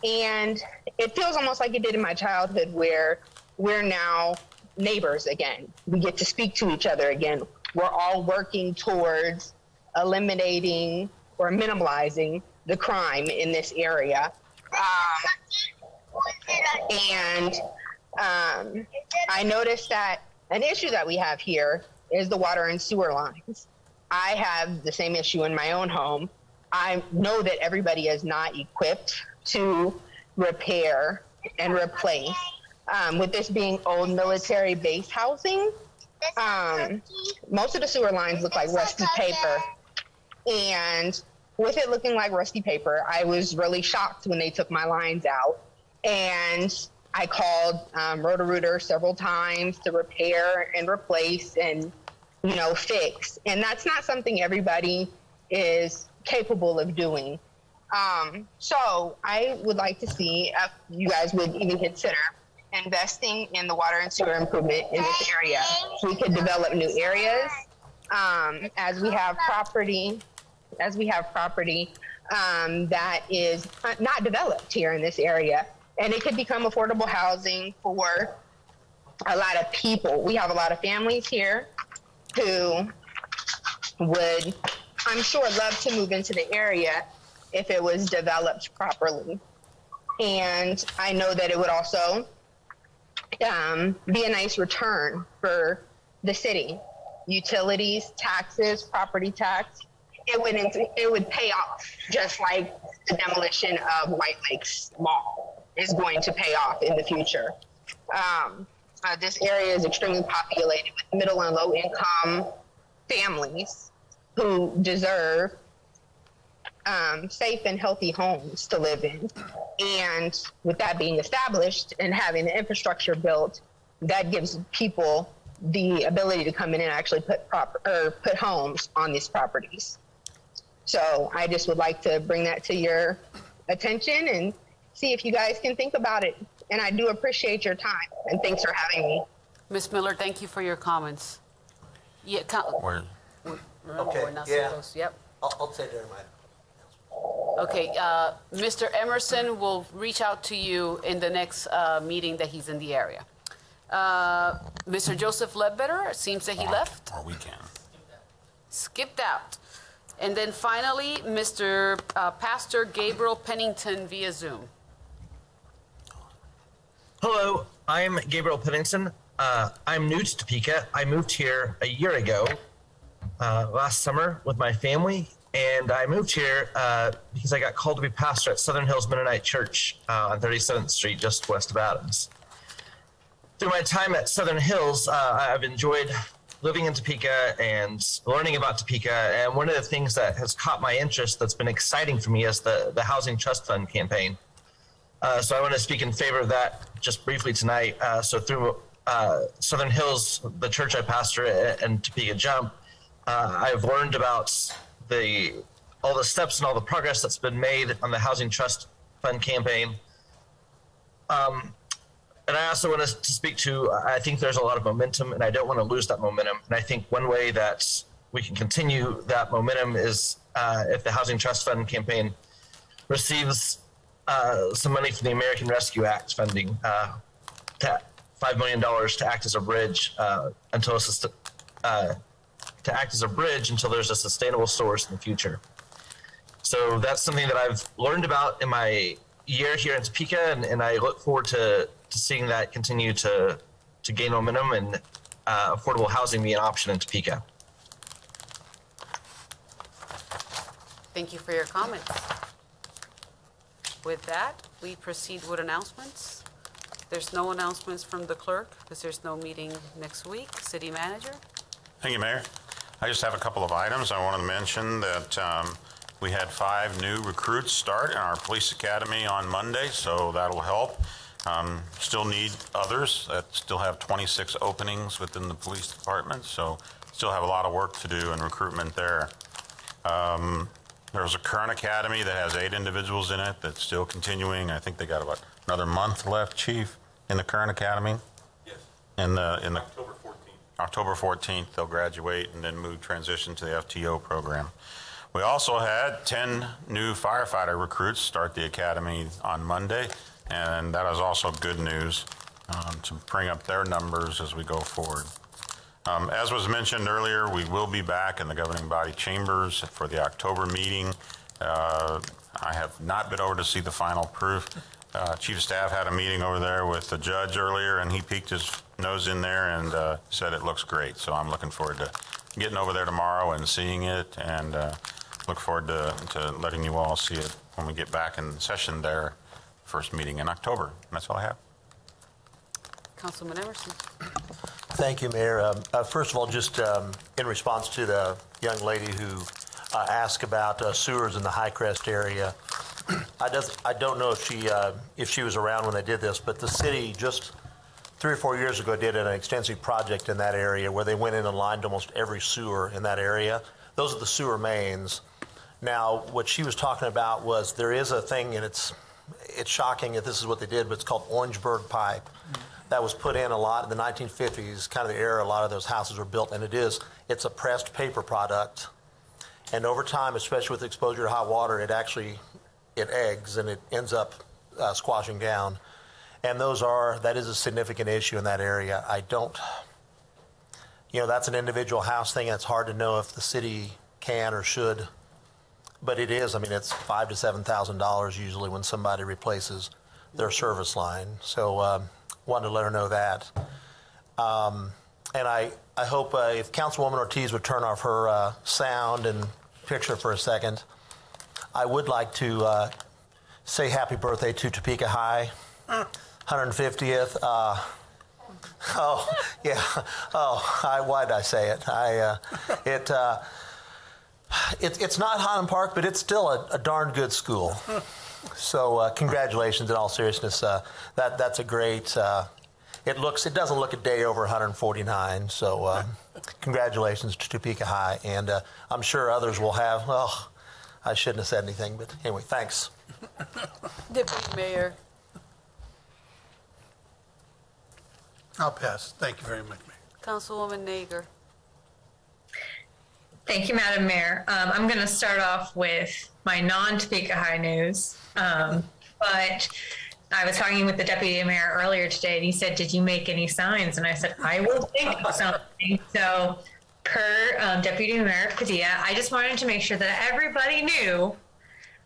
And it feels almost like it did in my childhood, where we're now neighbors again. We get to speak to each other again. We're all working towards eliminating or minimalizing the crime in this area. I noticed that an issue that we have here is the water and sewer lines. I have the same issue in my own home. I know that everybody is not equipped to repair and replace. With this being old military base housing, most of the sewer lines look like rusty paper. And with it looking like rusty paper, I was really shocked when they took my lines out. And I called Roto-Rooter several times to repair and replace and, fix. And that's not something everybody is capable of doing. So I would like to see if you guys would even consider investing in the water and sewer improvement in this area. So we could develop new areas as we have property that is not developed here in this area. And it could become affordable housing for a lot of people. We have a lot of families here who would, I'm sure, love to move into the area if it was developed properly. And I know that it would also be a nice return for the city. Utilities, taxes, property tax, it would pay off, just like the demolition of White Lakes Mall is going to pay off in the future. This area is extremely populated with middle and low income families who deserve safe and healthy homes to live in. And with that being established and having the infrastructure built, that gives people the ability to come in and actually put homes on these properties. So I just would like to bring that to your attention and see if you guys can think about it. And I do appreciate your time, and thanks for having me. Ms. Miller, thank you for your comments. Yeah, Okay, we're not yeah. supposed, yep. I'll say during my... Okay, Mr. Emerson will reach out to you in the next meeting that he's in the area. Mr. Joseph Ledbetter, it seems that he left. Or we can. Skipped out. And then finally, Mr. Pastor Gabriel Pennington via Zoom. Hello, I'm Gabriel Pennington. I'm new to Topeka. I moved here a year ago, last summer with my family. And I moved here because I got called to be pastor at Southern Hills Mennonite Church on 37th Street, just west of Adams. Through my time at Southern Hills, I've enjoyed living in Topeka and learning about Topeka. And one of the things that has caught my interest that's been exciting for me is the Housing Trust Fund campaign. So I want to speak in favor of that just briefly tonight. So through Southern Hills, the church I pastor and Topeka Jump, I've learned about all the steps and all the progress that's been made on the Housing Trust Fund campaign. And I also want to speak to, I think there's a lot of momentum, and I don't want to lose that momentum. And I think one way that we can continue that momentum is if the Housing Trust Fund campaign receives some money from the American Rescue Act funding, $5 million to act as a bridge until there's a sustainable source in the future. So that's something that I've learned about in my year here in Topeka, and I look forward to seeing that continue to gain momentum and affordable housing be an option in Topeka. Thank you for your comments. With that, we proceed with announcements. There's no announcements from the clerk because there's no meeting next week. City Manager? Thank you, Mayor. I just have a couple of items. I wanted to mention that we had 5 new recruits start in our police academy on Monday, so that'll help. Still need others that still have 26 openings within the police department, so still have a lot of work to do in recruitment there. There's a current academy that has 8 individuals in it that's still continuing. I think they got about another month left, Chief, in the current academy. Yes. In the October 14th. October 14th, they'll graduate and then transition to the FTO program. We also had 10 new firefighter recruits start the academy on Monday, and that is also good news to bring up their numbers as we go forward. As was mentioned earlier, we will be back in the governing body chambers for the October meeting. I have not been over to see the final proof. Chief of Staff had a meeting over there with the judge earlier, and he peeked his nose in there and said it looks great. So I'm looking forward to getting over there tomorrow and seeing it, and look forward to letting you all see it when we get back in session there, first meeting in October. And that's all I have. Councilman Emerson? Thank you, Mayor. First of all, just in response to the young lady who asked about sewers in the Highcrest area, I don't know if she was around when they did this, but the city just 3 or 4 years ago did an extensive project in that area where they went in and lined almost every sewer in that area. Those are the sewer mains. Now, what she was talking about was there is a thing, and it's shocking if this is what they did, but it's called Orangeburg pipe. That was put in a lot in the 1950s, kind of the era a lot of those houses were built, and it's a pressed paper product. And over time, especially with exposure to hot water, it eggs and it ends up squashing down. And that is a significant issue in that area. That's an individual house thing. It's hard to know if the city can or should, but it is. I mean, it's $5,000 to $7,000 usually when somebody replaces their service line. So wanted to let her know that. And I hope if Councilwoman Ortiz would turn off her sound and picture for a second, I would like to say happy birthday to Topeka High, 150th. Oh, yeah. Why did I say it? It's not Highland Park, but it's still a darn good school. So congratulations in all seriousness. That's a great, it doesn't look a day over 149. So congratulations to Topeka High. And I'm sure others will have, I shouldn't have said anything, but anyway, thanks. Deputy Mayor? I'll pass. Thank you very much, Mayor. Councilwoman Nager? Thank you, Madam Mayor. I'm going to start off with my non-Topeka High news. But I was talking with the deputy mayor earlier today, and he said, "Did you make any signs?" And I said, "I will think of something." So per Deputy Mayor Padilla, I just wanted to make sure that everybody knew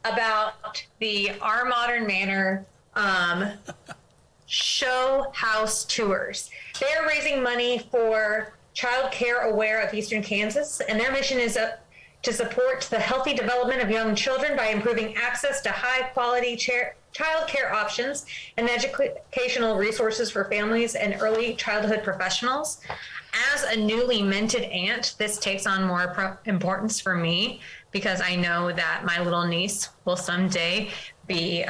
about the Our Modern Manor show house tours. They're raising money for Child Care Aware of Eastern Kansas, and their mission is to support the healthy development of young children by improving access to high-quality child care options and educational resources for families and early childhood professionals. As a newly minted aunt, this takes on more importance for me because I know that my little niece will someday be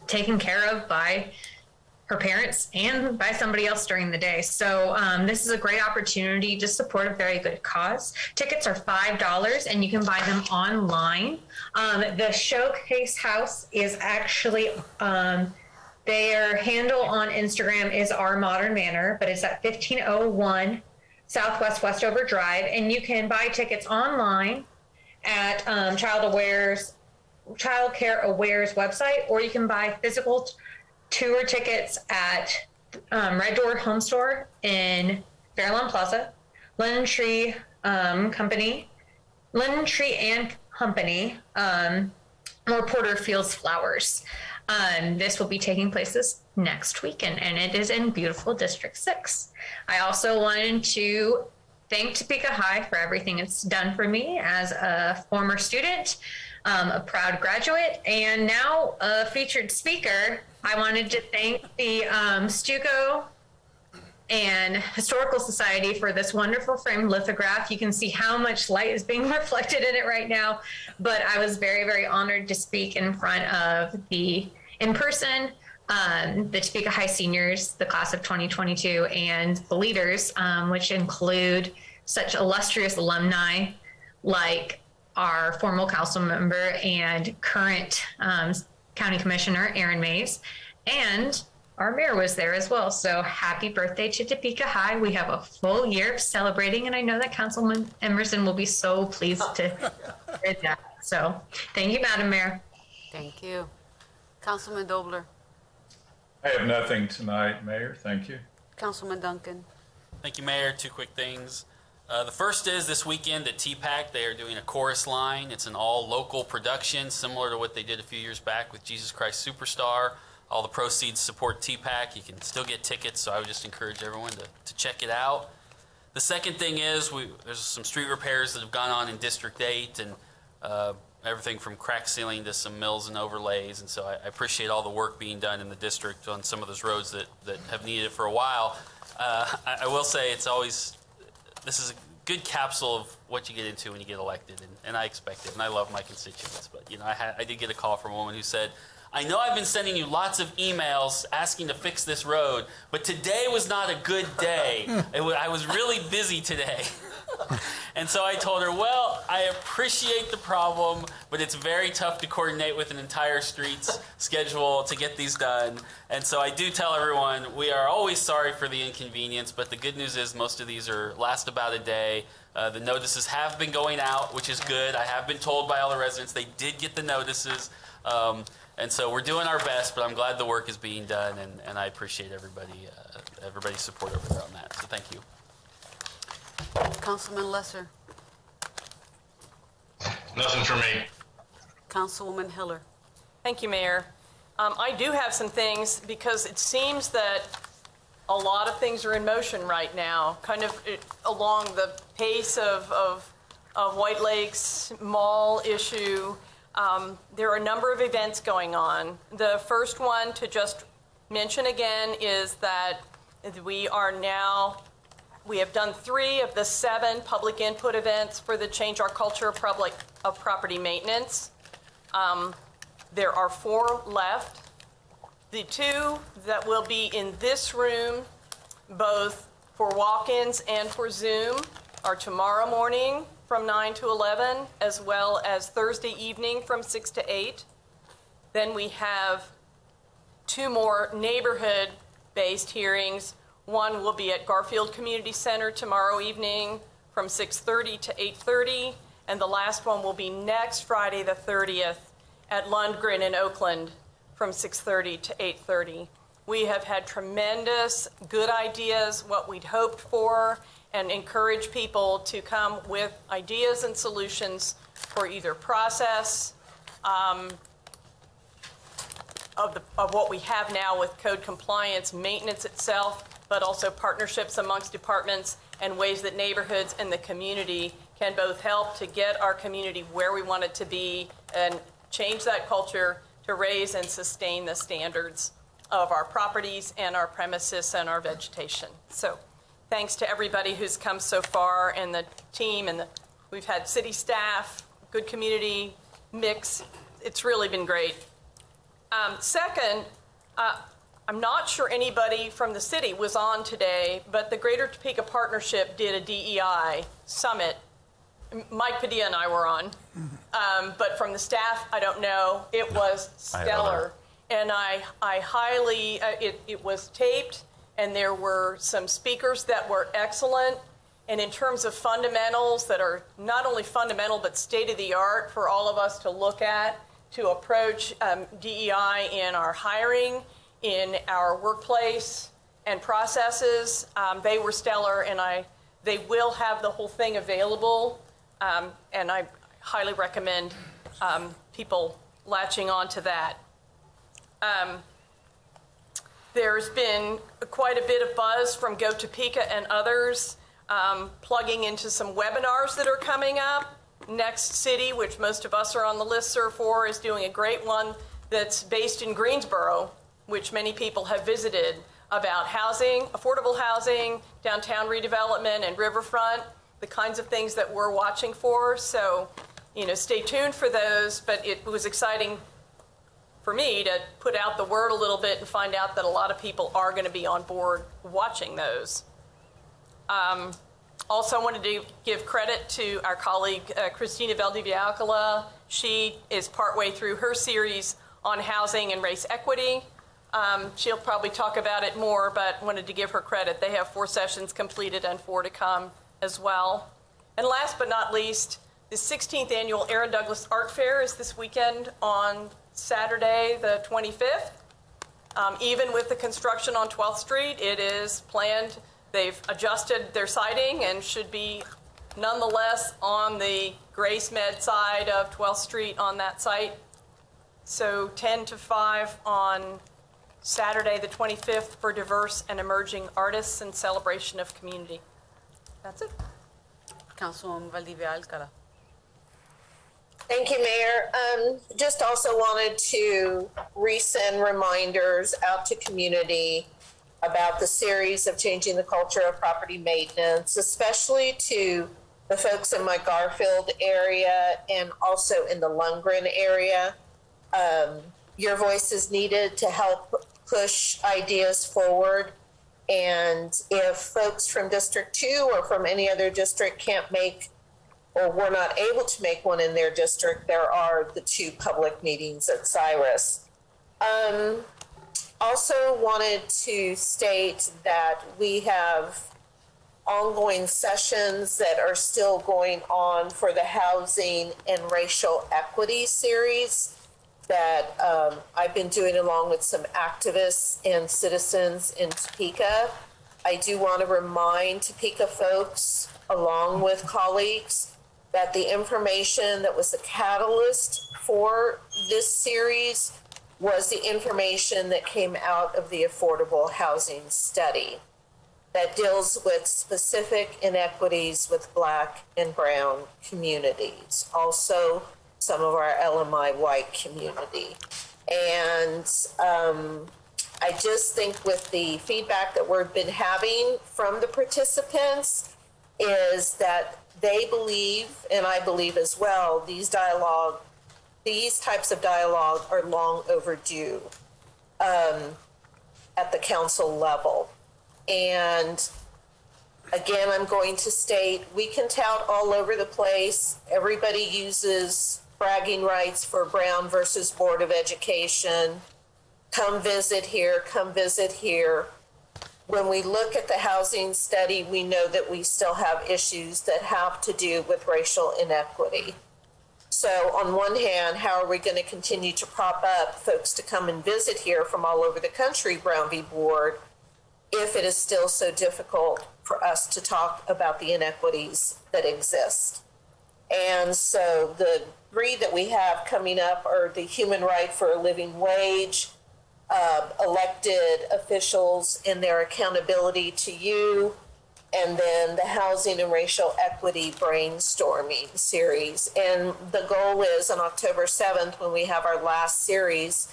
taken care of by her parents and by somebody else during the day. So this is a great opportunity to support a very good cause. Tickets are $5 and you can buy them online. The showcase house is actually, their handle on Instagram is Our Modern Manor, but it's at 1501 Southwest Westover Drive. And you can buy tickets online at Child Care Aware's website, or you can buy physical tour tickets at Red Door Home Store in Fairlawn Plaza, Linen Tree and Company more Porterfield's Flowers. This will be taking place this next weekend, and it is in beautiful District 6. I also wanted to thank Topeka High for everything it's done for me as a former student, a proud graduate, and now a featured speaker. I wanted to thank the Stuco and Historical Society for this wonderful framed lithograph. You can see how much light is being reflected in it right now, but I was very, very honored to speak in front of the in-person, the Topeka High seniors, the class of 2022, and the leaders, which include such illustrious alumni like our former council member and current county commissioner, Aaron Mays, and our mayor was there as well. So happy birthday to Topeka High. We have a full year of celebrating, and I know that Councilman Emerson will be so pleased to hear that. So thank you, Madam Mayor. Thank you. Councilman Dobler. I have nothing tonight, Mayor. Thank you. Councilman Duncan. Thank you, Mayor. Two quick things. The first is this weekend at TPAC, they are doing a chorus line. It's an all-local production, similar to what they did a few years back with Jesus Christ Superstar. All the proceeds support TPAC. You can still get tickets, so I would just encourage everyone to check it out. The second thing is there's some street repairs that have gone on in District 8, and everything from crack sealing to some mills and overlays. And so I appreciate all the work being done in the district on some of those roads that have needed it for a while. I will say this is a good capsule of what you get into when you get elected, and I expect it, and I love my constituents. But I did get a call from a woman who said, I know I've been sending you lots of emails asking to fix this road, but today was not a good day. I was really busy today. And so I told her, well, I appreciate the problem, but it's very tough to coordinate with an entire street's schedule to get these done. And so I do tell everyone, we are always sorry for the inconvenience, but the good news is most of these last about a day. The notices have been going out, which is good. I have been told by all the residents they did get the notices. And so we're doing our best, but I'm glad the work is being done, and I appreciate everybody's support over there on that. So thank you. Councilman Lesser. Nothing for me. Councilwoman Hiller. Thank you, Mayor. I do have some things because it seems that a lot of things are in motion right now, kind of along the pace of White Lake's mall issue. There are a number of events going on. The first one to just mention again is that we have done 3 of the 7 public input events for the Change Our Culture of Property Maintenance. There are 4 left. The 2 that will be in this room, both for walk-ins and for Zoom, are tomorrow morning from 9 to 11, as well as Thursday evening from 6 to 8. Then we have 2 more neighborhood-based hearings. One will be at Garfield Community Center tomorrow evening from 6:30 to 8:30, and the last one will be next Friday the 30th at Lundgren in Oakland from 6:30 to 8:30. We have had tremendous good ideas, what we'd hoped for, and encourage people to come with ideas and solutions for either process of what we have now with code compliance, maintenance itself, but also partnerships amongst departments and ways that neighborhoods and the community can both help to get our community where we want it to be and change that culture to raise and sustain the standards of our properties and our premises and our vegetation. So thanks to everybody who's come so far and the team, and we've had city staff, good community mix. It's really been great. Second, I'm not sure anybody from the city was on today, but the Greater Topeka Partnership did a DEI summit. Mike Padilla and I were on, but from the staff, I don't know. It was stellar, and I highly, it was taped, and there were some speakers that were excellent, and in terms of fundamentals that are not only fundamental, but state-of-the-art for all of us to look at, to approach DEI in our hiring, in our workplace and processes. They were stellar, and they will have the whole thing available, and I highly recommend people latching on to that. There's been quite a bit of buzz from Go Topeka and others plugging into some webinars that are coming up. Next City, which most of us are on the listserv for, is doing a great one that's based in Greensboro, which many people have visited, about housing, affordable housing, downtown redevelopment, and riverfront, the kinds of things that we're watching for. So, stay tuned for those, but it was exciting for me to put out the word a little bit and find out that a lot of people are going to be on board watching those. Also, I wanted to give credit to our colleague, Christina Valdivia-Alcala. She is partway through her series on housing and race equity. She'll probably talk about it more, but wanted to give her credit. They have 4 sessions completed and 4 to come as well. And last but not least, the 16th annual Aaron Douglas Art Fair is this weekend on Saturday, the 25th. Even with the construction on 12th Street, it is planned. They've adjusted their siting and should be nonetheless on the Grace Med side of 12th Street on that site. So 10 to 5 on Saturday, the 25th, for diverse and emerging artists and celebration of community. That's it. Councilwoman Valdivia-Alcala. Thank you, Mayor. Just also wanted to resend reminders out to community about the series of Changing the Culture of Property Maintenance, especially to the folks in my Garfield area and also in the Lundgren area. Your voice is needed to help push ideas forward. And if folks from District 2 or from any other district can't make, or were not able to make one in their district, there are the 2 public meetings at Cyrus. Also wanted to state that we have ongoing sessions that are still going on for the Housing and Racial Equity series that I've been doing along with some activists and citizens in Topeka. I do want to remind Topeka folks, along with colleagues, that the information that was the catalyst for this series was the information that came out of the affordable housing study that deals with specific inequities with Black and brown communities, also some of our LMI white community. And I just think with the feedback that we've been having from the participants is that they believe, and I believe as well, these types of dialogue are long overdue at the council level. And again, I'm going to state, we can tout all over the place. Everybody uses bragging rights for Brown versus Board of Education. Come visit here, come visit here. When we look at the housing study, we know that we still have issues that have to do with racial inequity. So on one hand, how are we going to continue to prop up folks to come and visit here from all over the country, Brown v. Board, if it is still so difficult for us to talk about the inequities that exist? And so the 3 that we have coming up are the human right for a living wage, elected officials and their accountability to you, and then the housing and racial equity brainstorming series. And the goal is on October 7th, when we have our last series,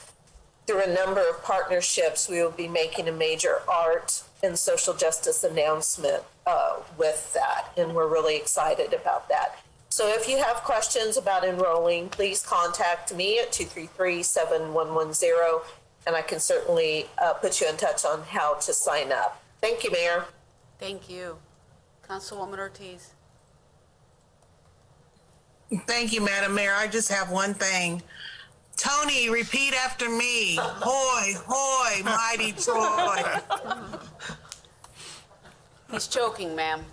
through a number of partnerships, we will be making a major art and social justice announcement with that. And we're really excited about that. So if you have questions about enrolling, please contact me at 233-7110, and I can certainly put you in touch on how to sign up. Thank you, Mayor. Thank you. Councilwoman Ortiz. Thank you, Madam Mayor. I just have one thing. Tony, repeat after me. Hoy, hoy, mighty Troy. He's choking, ma'am.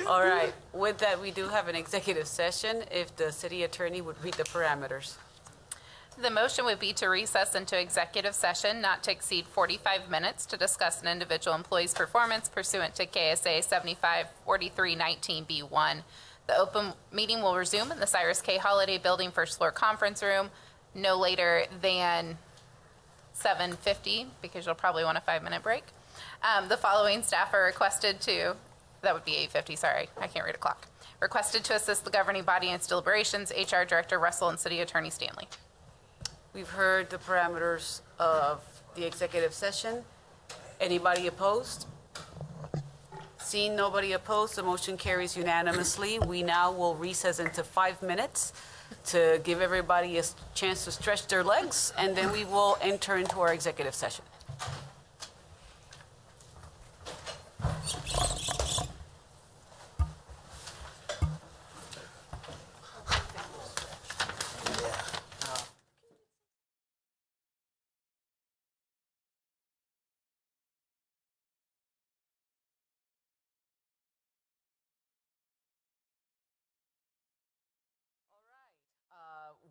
All right. With that, we do have an executive session. If the city attorney would read the parameters. The motion would be to recess into executive session not to exceed 45 minutes to discuss an individual employee's performance pursuant to KSA 754319B1. The open meeting will resume in the Cyrus K. Holiday Building, first floor conference room, no later than 7:50, because you'll probably want a 5-minute break. The following staff are requested to, that would be 8:50, sorry, I can't read a clock. Requested to assist the governing body in its deliberations, HR Director Russell and City Attorney Stanley. We've heard the parameters of the executive session. Anybody opposed? Seeing nobody opposed, the motion carries unanimously. We now will recess into 5 minutes to give everybody a chance to stretch their legs, and then we will enter into our executive session.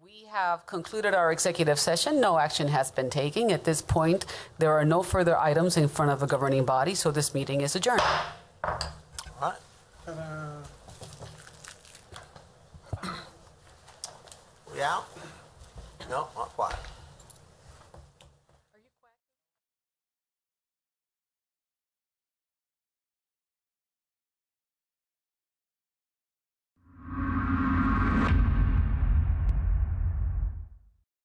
We have concluded our executive session. No action has been taken. At this point, there are no further items in front of the governing body, so this meeting is adjourned. All right. We out? No, not quite.